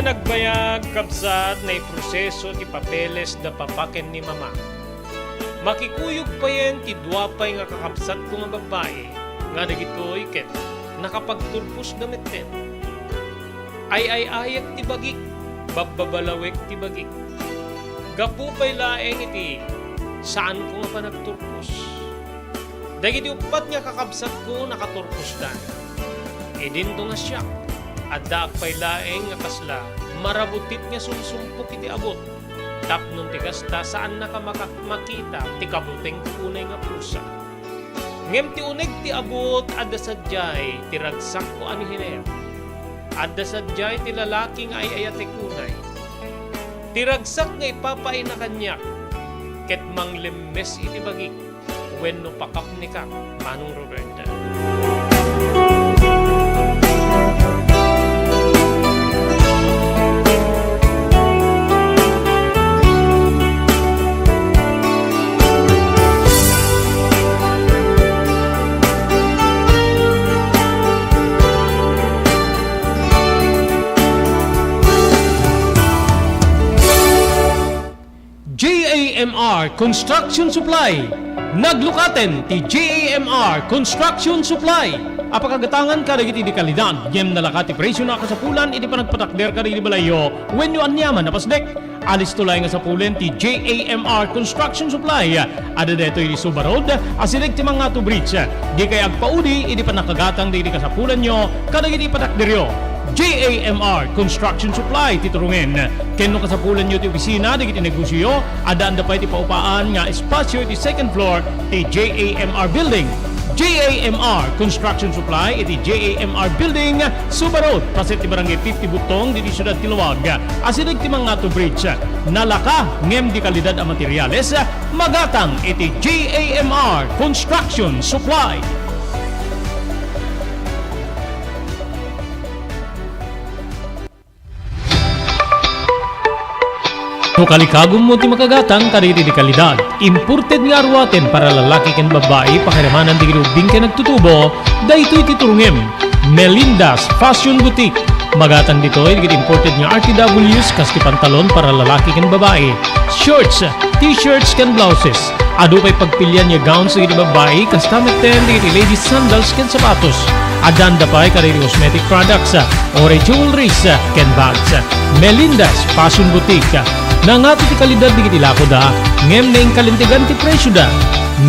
Nagbayag kabsat na iproseso ti papeles da papaken ni mama. Makikuyog pa yan ti duwapay nga kakabsat ko nga babae nga nagitoy ket nakapagturpos damit ten. Ay ti bagik, bababalawek ti bagik. Gapu pa'y laeng iti saan ko nga pa nagturpos. Dagiti upat nga kakabsat ko nakaturpos dan. Idin to nga siya. Adda pay laeng nga kasla, marabutit nga sumsumpok iti abot. Tapnon ti kasta saan naka makita ti kabuteng kunay nga pusa. Ngem ti uneg ti abot adda sadyay ti ragsak ko ani hiner. Adda sadyay ti lalaki nga ay ayate kunay. Ti ragsak nga ipapay na kanyak. Ket manglemes iti bagik wenno pakap ni kak Manong Roberta. JAMR Construction Supply. Naglukaten ti JAMR Construction Supply. Apakagatangan ka dagiti di kalidad. Yem nalaka ti presyo na kasapulan iti panagpatakder ka di balayo when you anyaman na pasdek. Alis tulay nga sapulen ti JAMR Construction Supply. Ada deto iti Suba Road, asilig ti mga to bridge. Di kay agpaudi iti panakagatang di kasapulan nyo kadagiti patakderyo. JAMR Construction Supply titurungen. Kenno kasapulan nyo ti opisina digiti negosyo, adaan da pa iti paupaan nga espasyo iti second floor ti JAMR Building. JAMR Construction Supply iti JAMR Building, Suba Road, paset ti barangay 50 Butong diti Siyudad Tiluwag. Asilig ti Mangato Bridge. Nalaka ngem di kalidad a materyales, magatang iti JAMR Construction Supply. No kalikagom mo ti makagatang kaditi di kalidad. Imported nga arwaten para lalaki ken babae pakiramanan di girubing ken nagtutubo. Daytoy titurungem Melinda's Fashion Boutique. Magatang dito ay imported nga RTWs kaski pantalon para lalaki ken babae. Shorts, t-shirts ken blouses. Adu pay pagpilyan nga gowns di babae kasta meten di ladies sandals ken sapatos. Adan da pay kaditi cosmetic products, ore jewelries ken bags. Melinda's Fashion Boutique. Nangato ti kalidad di kitilako da, ngem na kalintigan ti presyo da.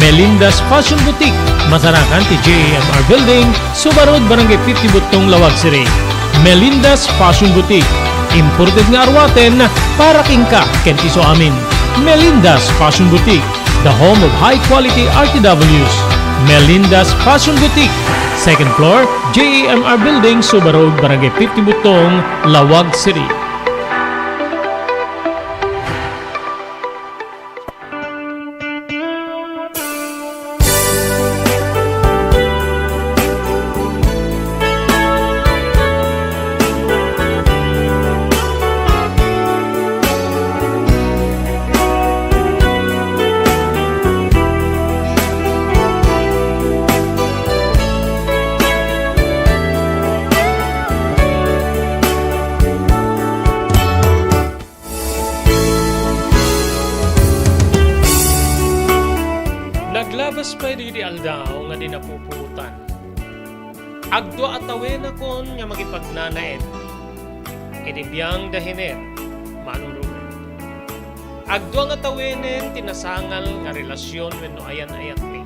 Melinda's Fashion Boutique, masarakan ti JAMR Building, Suba Road, Barangay 50 Butong, Lawag City. Melinda's Fashion Boutique, imported nga arwaten para kingka ken iso amin. Melinda's Fashion Boutique, the home of high quality RTWs. Melinda's Fashion Boutique, second floor, JAMR Building, Suba Road, Barangay 50 Butong, Lawag City. Naglabas pa di aldaw nga di napuputan. Agdo atawen akon nga magipagnanaen. Inibiyang dahiner, Manong Robert. Agdo nga tawenen tinasangal nga relasyon wenno ayan-ayat mi.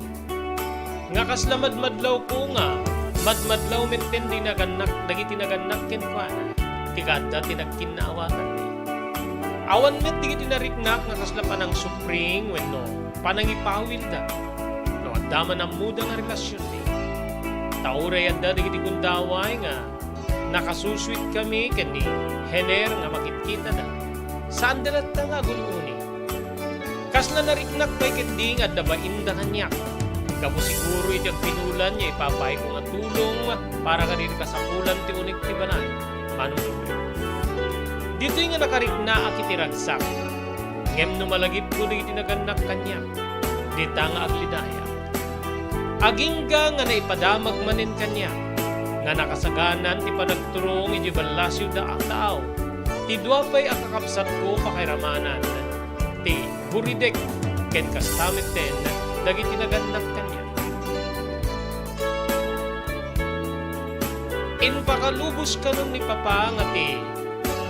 Nga kaslamadmadlaw ko nga, madmadlaw menten di naganak, dagiti naganak ken kuana. Tigada tinagkinaawatan mi. Awan met di tinariknak nga kaslapan ng supring wenno panangipawil da. No addaman ang muda nga relasyon ni. Tauray anda digiti kundaway nga nakasuswit kami kani hener nga makikita da. Saan dalat na nga guluni? Kasla nariknak pa'y kending at dabain da kanyak. Kamu siguro iti ang pinulan niya ipapay ko nga tulong para kanil kasapulan ti unik ti banay. Manong Robert. Dito nga nakarikna akiti ragsak. Ngem no malagip ko digiti naganak kanyak. Dita nga aglidaya. Agingga nga naipadamag manin kanya. Nga nakasaganan ti panagturong iti balasyo da tao. Ti duapay akakapsat ko pakiramanan. Ti buridek ken kastamit ten dagiti naganak kanya. Inpakalubos kanon ni Papa nga ti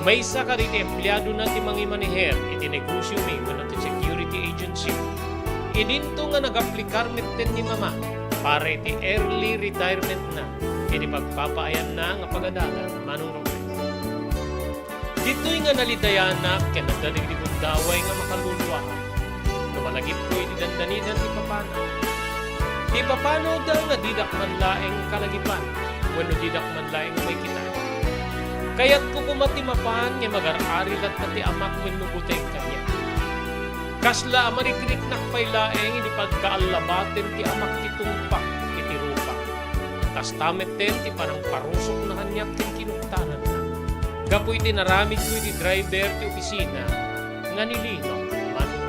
may isa ka rin empleyado na ti mangimaniher iti negosyo mi wano ti security agency. Idinto nga nag-aplikar mitten ni Mama para iti early retirement na. iti pagpapaayan na nga pagadalan manong Robert. Dito'y nga nalidayanak ken nagdalig di daway nga makaluluwa. Numalagip ko iti dandanidan ti papanaw. Ti papanaw daw nga didak man laeng kalagipan wenno didak man laeng may kita. Kaya't ko kumatimapan nga mag-araril at pati amak wenno buteng kanya. Kasla amarikrik nakpay laeng iti pagkaalabaten ti amak ti tumpak iti rupa. Kas tamet ten ti parang parusok na kanyak ken kinuktanan na. Gapoy iti naramid ko iti driver ti opisina nga nilino manong.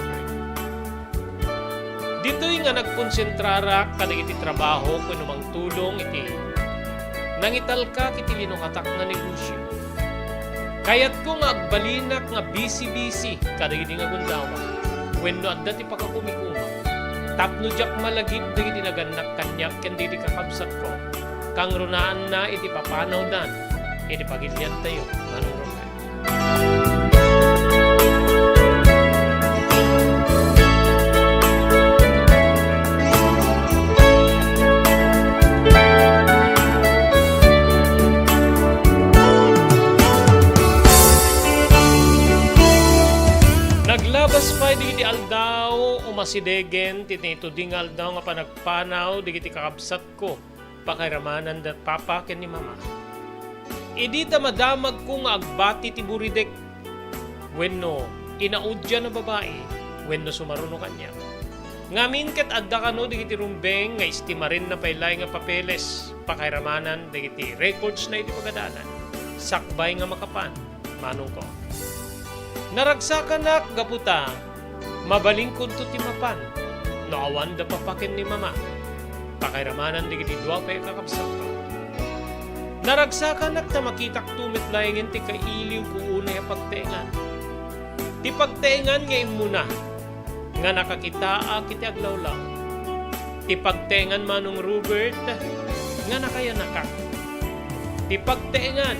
Dito'y nga nagkonsentrara kadag iti trabaho kung numang tulong iti nangital ka kiti linukatak nga negosyo. Kayat ko nga agbalinak nga busy-busy kadag iti nga gundawa. Wenno adda ti pakakumikuma. Tapno jak malagip dagiti naganak kanyak ken diti kakabsat ko. Kang runaan na iti papanaw dan iti pagilyan tayo manong Robert. Naglabas pa digiti aldaw umasidegen tinito ding aldaw nga panagpanaw digiti kakabsat ko pakairamanan dat papa ken ni mama. Idi ta madamag ko nga agbati ti buridek wenno inaudya na babae wenno sumaruno kanya. Ngamin ket adda kano digiti rumbeng nga istimarin na paylay nga papeles pakairamanan digiti records na iti pagadalan. Sakbay nga makapan manong ko. Naragsakan nak gaputa, mabalingkod to ti mapan, naawan da papakin ni mama, pakairamanan di dua pa kakabsat ko. Naragsakan nak ta makitak tumit layangin ti kailiw ko unay pagteengan. Ti pagteengan nga imuna, nga nakakita kiti aglawlaw. Ti pagteengan manong Robert, nga nakaya nakak. Ti pagteengan,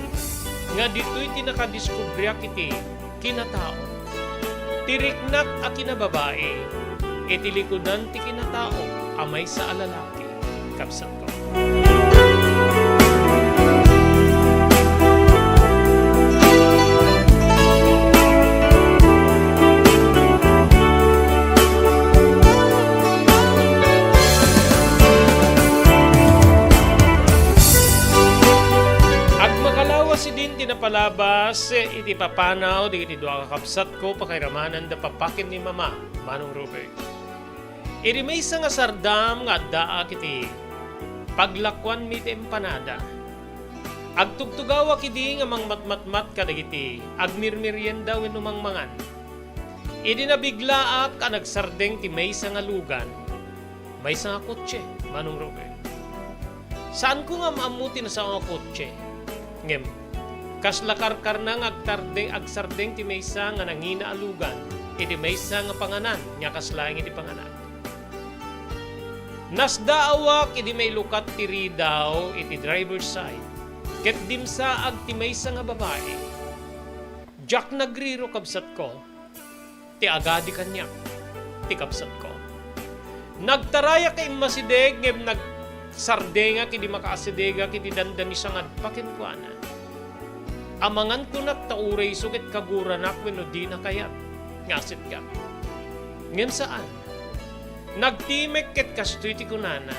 nga dito'y ti nakadiskubriya kiti kinatao. Tiriknak a kinababae, itilikudan ti kinatao, amay sa alalaki. Kapsat ko. Palabas iti papanaw di iti dua kakabsat ko pakairamanan da papakin ni mama manong Robert. Iti may nga sardam nga addaa kiti paglakwan mi ti empanada. Agtugtugawa kidi nga mangmatmatmat kadagiti agmirmirienda wenno mangmangan. Iti nabiglaak ka nagsardeng ti may nga lugan. May nga kotse manong Robert. Saan ko nga maamuti na sa mga kotse? Ngem kas lakarkar na agsardeng ti maysa nga nangina alugan iti maysa nga panganan nya kaslaing iti panganan. Nasdaawak iti may lukat ti ridaw iti driver's side ket dimsaag ti maysa nga babae. Jak nagriro kabsat ko ti agadi kanyak ti kabsat ko. Nagtaraya kay masideg ngem nagsardenga kiti makaasidega kiti dandani sangad pakinkuanan. Amangan ko nagtauray sukit kaguranak wenno di na kayat ngasit ka. Ngem saan? Nagtimek ket kastoy ti kunana.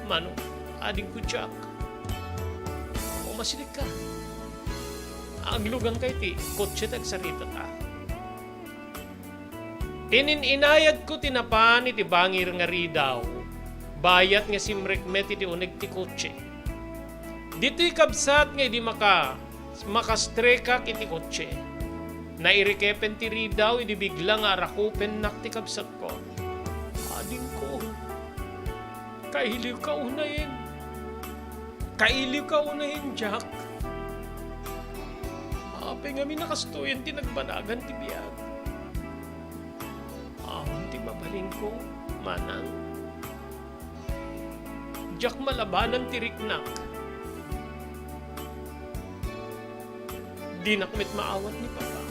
Mano, ading ko Jack. O masilig ka. Aglugan kay ti kotse tagsarita ta. Ininayad ko tinapan iti bangir nga ridaw. Bayat nga simrek met iti uneg ti kotse. Dito'y kabsat nga di makastreka kiti kotse. Nairikepen ti ridaw, idi bigla nga rakupen nak ti kabsat ko. Ading ko, kailiw ka unahin. Kailiw ka unahin, Jack. Ape nga minakastuyan ti nagbanagan ti biyag. Ahon ti mabaling ko, manang. Jack malabanan ti riknak. Di nakmet maawat ni Papa.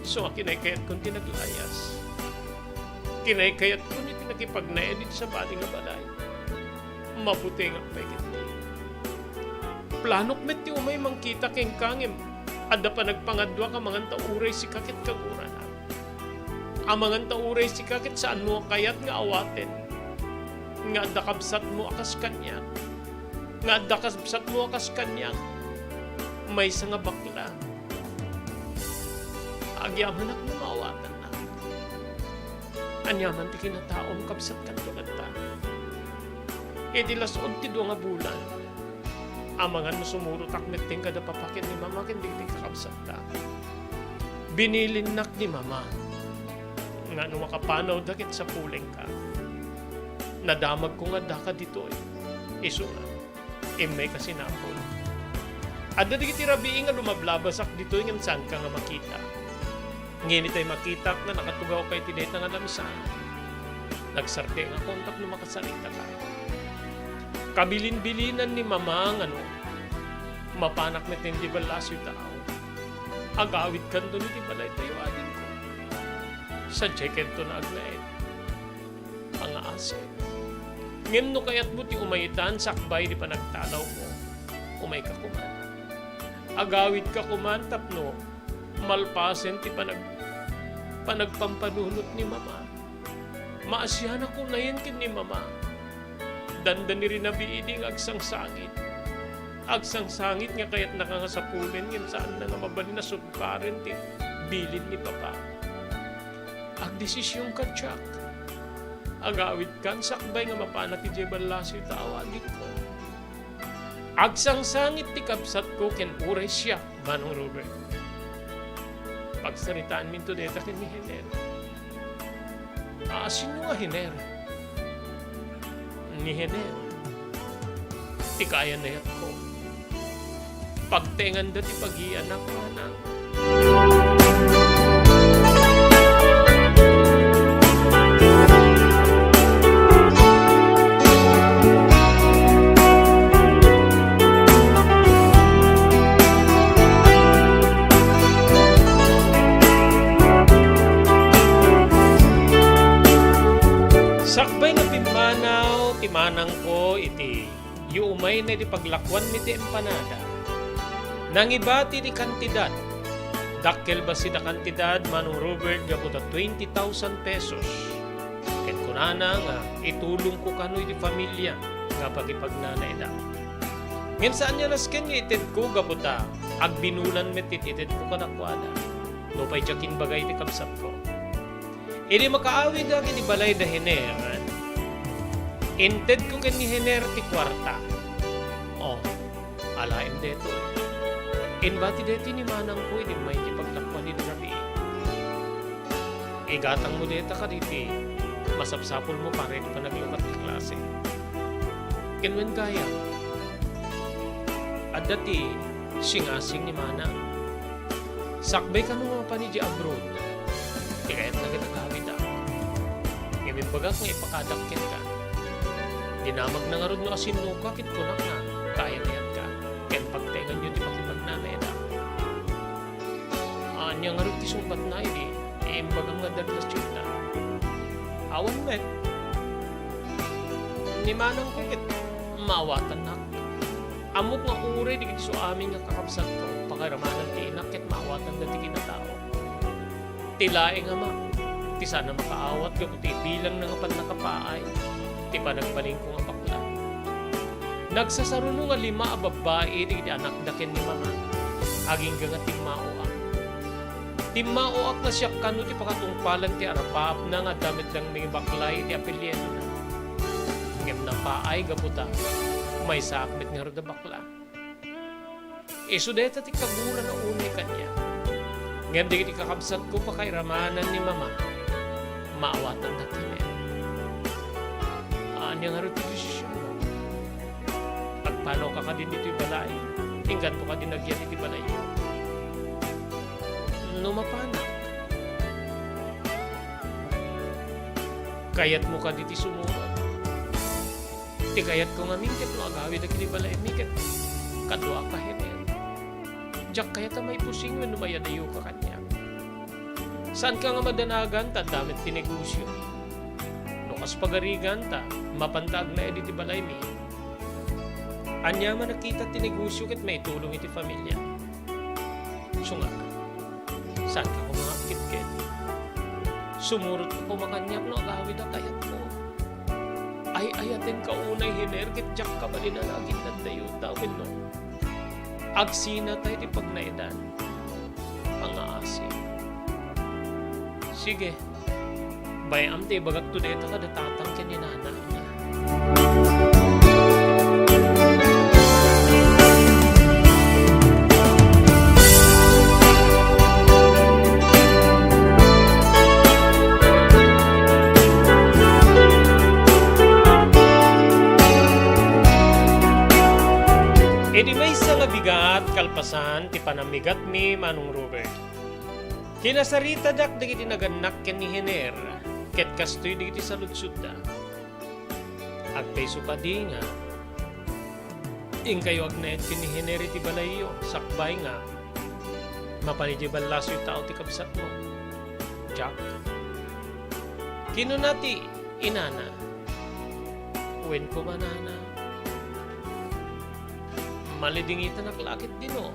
So, kinaykayat kong tinaglayas. Kinaykayat ko ni tinakipagnayan dito sa bati nga balay. Mabuti nga pagit. planok met ti umay mangkita keng kangem. Adda pa nagpangadwa ka mangan tauray si kakit kagura na. Amangan tauray si kakit saan mo kayat nga awaten. Nga adda kabsat mo akas kanya. Nga adda kabsat mo akas kanya. May nga bakla. Agyaman ak na maawatan na. Anyaman ti kinataom kabsat kanto kanta. E di lasod ti nga bulan. Amangan mo sumurot akmeting kada papakin ni mama kin di kakabsat ta. Binilinak ni mama. Nga nung makapanaw dakit sa puling ka. Nadamag ko nga daka dito Iso nga. May kasinapol. Adda di kiti rabi nga lumablabasak dito yung saan ka nga makita. Nginit ay makita na nakatugaw kay tineta nga lamisan. Nagsarte nga kontak na makasalita ka. Kabilin-bilinan ni mama nga mapanak na tindi balas yung tao. Agawid kan doon iti balay tayo adin ko. Sa jacket to na aglaid. Pangaase. Ngem no kayat mo ti umayitan sakbay di pa nagtalaw mo. Umay ka kuman. Agawid ka kuman tapno. Malpasen ti panagpampanunot ni mama. Maasyan ako na yan kin ni mama. Dandan ni rin na biiding agsang sangit. Agsang sangit nga kaya't nakangasapulin yan saan na nga mabali na subkaren ti bilin ni papa. Agdesisyon ka, Chuck. Agawid kan sakbay nga mapana ti Jebal Lasio taawagin ko. Agsang sangit ti kapsat ko ken uray siya, Manong Robert. Pagsaritaan minto deta ken ni Hiner. Sino nga Hiner? Ni Hiner. Ti kaya na yat ko. Pagtengan dati pag-ianak ko na. Sakbay nga pimanaw, timanang ko iti umay na di paglakwan mi ti empanada. Nangibati di kantidad. Dakkel ba si da kantidad, Manong Robert, gaputa 20,000 pesos. Ket kunana nga, itulong ko kanoy di pamilya nga pagipagnanay da. Ngayon saan niya nasken nga ited ko gaputa, agbinulan met ited ko kanakwada. Lupay jakin bagay di kapsat ko. Idi makaawid da kini balay da Hiner. Inted ko ken ni Hiner ti kwarta. Alaim deto. Inbati deti ni manang ko ini may ipaglakwan ni Rabi. Igatang mo deta ka diti. Masapsapol mo pare di pa naglumat ni klase. Kenwen kaya. At dati singasing ni manang. Sakbay ka nung pa ni di abroad. Kayat nagkakawid ako. Imimbaga kung ipakadakkin ka. Dinamag na nga rin no asin no kakit ko na nga. Kaya na yan ka. Ken pagtengan yun di pakipagnanay na. Anya nga rin ti sumbat na ini. Imbagang nga dalas yun na. Awan met. Ni manang kukit. Mawatan na. Amok nga uri di kiti so aming nga kakabsat ko. Pakiramanan ti inakit mawatan na ti kinatao. Tilae nga ma. Ti sana makaawat ka puti bilang nga pan nakapaay. Ti pa nagbaling ko nga bakla. Nagsasaruno nga 5 a babae di anak daken ni mama. Aging nga timmaoak. Timmaoak na siya kano ti pakatungpalan ti arapap na nga damit lang ni baklay ti apelyedo na. Ngem na paay gaputa. May sakmet nga rada bakla. Isudeta ti kagura na unay kanya. Ngem di ti kakabsat ko pa kay ramanan ni mama. Maawatan na kanya. Anya nga rito desisyon mo. Pagpano ka din dito balay. Tinggan po ka din nagyan iti balay. Numapanak. Kayat mo ka diti sumunod. Ti kayat ko nga mingket no agawid na kinibalay mingket. Kadwa ka Hiner. Diyak kaya ta may pusing when numayadayo ka kanya. Saan ka nga madanagan ta damit tinegosyo? Nukas pagarigan ta, mapantag na editi balay mi. Anya man nakita ti negosyo ket may tulong iti pamilya. So nga, saan ka kumakit ket? Sumurot ka kumakanyak no agawid na kayat mo. Ay ayatin ka unay hiner ket jak ka bali na lagin na tayo tawin no. Agsina tayo di pagnaidan. Pangaasi. Sige. Bayam ti bagak to deta ka datatang kininana niya. E di may sa bigat kalpasan ti panamigat mi Manong Robert. Kinasarita dak digiti naganak ken ni Hiner ket kastoy digiti saludsud da. Agpeso pa di nga ing kayo agnet ken ni Hiner ti balayo sakbay nga mapanidi ballaso yu tao ti kabsat mo. Jack. Kino nati inana. Wen ko manana. Malidingitan naklakit din o.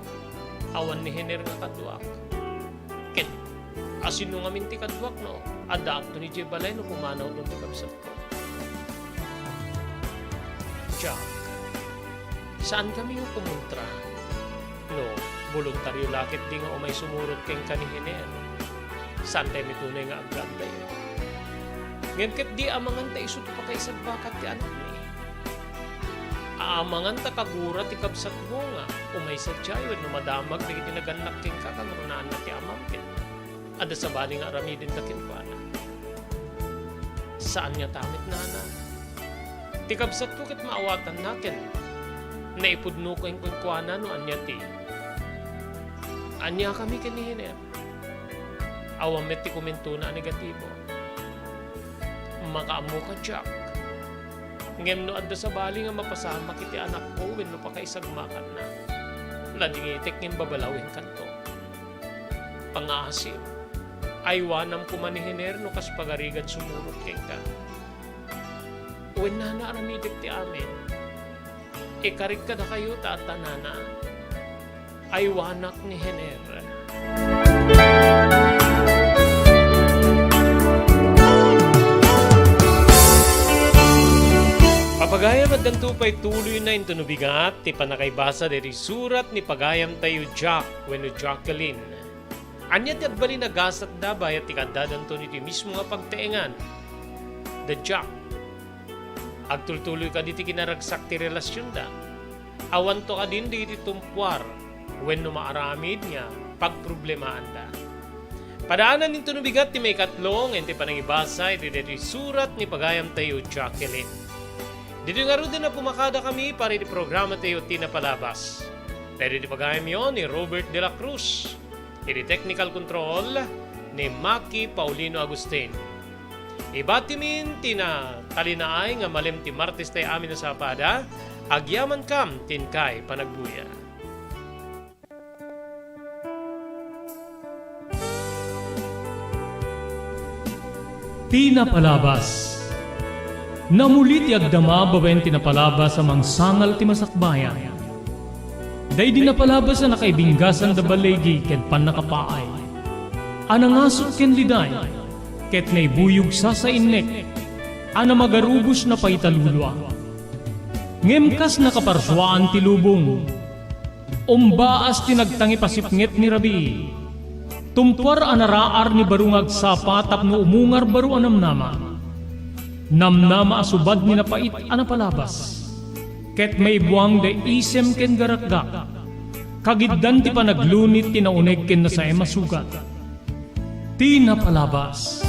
Awan ni Hiner nga kadwak. Ket, asin nung amin ti kadwak no. Ada akto ni Jebalay no pumanaw nung ti kabsat ko. Jack, saan kami yung kumontra? No, voluntaryo lakit di nga o may sumurot keng kani Hiner. Saan tayo may tunay nga agad tayo? Ngayon ket di amangan tayo isut pa kay sagbakat ti anak ni. Aamangan ta kagura ti kabsat mo nga umay sa jayod no madamag na itinagannak king kakangrunaan na ti amamkin. Ada sa bali nga aramidin na kinpana. Saan niya tamit nana? Ti kabsat ko ket maawatan nakin. Naipudno ko yung kunkwana no anya ti. Anya kami kinihiner. Awamet ti komento na negatibo. Makaamu ka Jack. Ngem no adda sa bali nga mapasama kiti anak ko wenno pa kaisagmakan na. Ladingitek ngem babalawin kanto. Pangasim. Aywanam ko man ni Hiner no kas pagarigan sumurot keng ka. Wen na aramidek ti amin. Ikarik ka na kayo tatanana. Aywanak ni Hiner. Papagayam at dantupay tuloy na intunubigat ti panakaybasa diri surat ni pagayam tayo Jack wenno Jacqueline. Anya ti adbali nagasat da bayat ti kaddadanto ni ti mismo nga pagtaengan. The Jack. Agtultuloy ka diti kinaragsak ti relasyon da. Awan to ka din diti tumpuar wenno maaramid niya pagproblemaan da. Padaanan ni tunubigat ti may katlong enti panangibasa iti diri surat ni pagayam tayo Jacqueline. Dito nga rin na pumakada kami para di programa tayo tinapalabas. Pero di pagayam yon ni Robert de la Cruz. Iti technical control ni Maki Paulino Agustin. Ibatimin tina talinaay nga malim ti Martes tayo amin na sapada. Agyaman kam tinkay panagbuya. Tinapalabas. Namulit ti agdama bawen tinapalabas sa mangsangal ti masakbayan. Day din napalabas na nakaibinggasan da balegi ken panakapaay. Anangasot ken liday ket naibuyog sa innek. Ana magarubos na paitalulwa. Ngemkas nakaparswaan ti lubong. Umbaas tinagtangi pasipnget ni Rabi. Tumpar anaraar ni barungag sapa tapno umungar baru anamnama. Namnama asubad ni napait anapalabas. Ket may buwang da isem ken garakgak. Kagiddan ti panaglunit tinauneg ken na sa emasugat. Tinapalabas.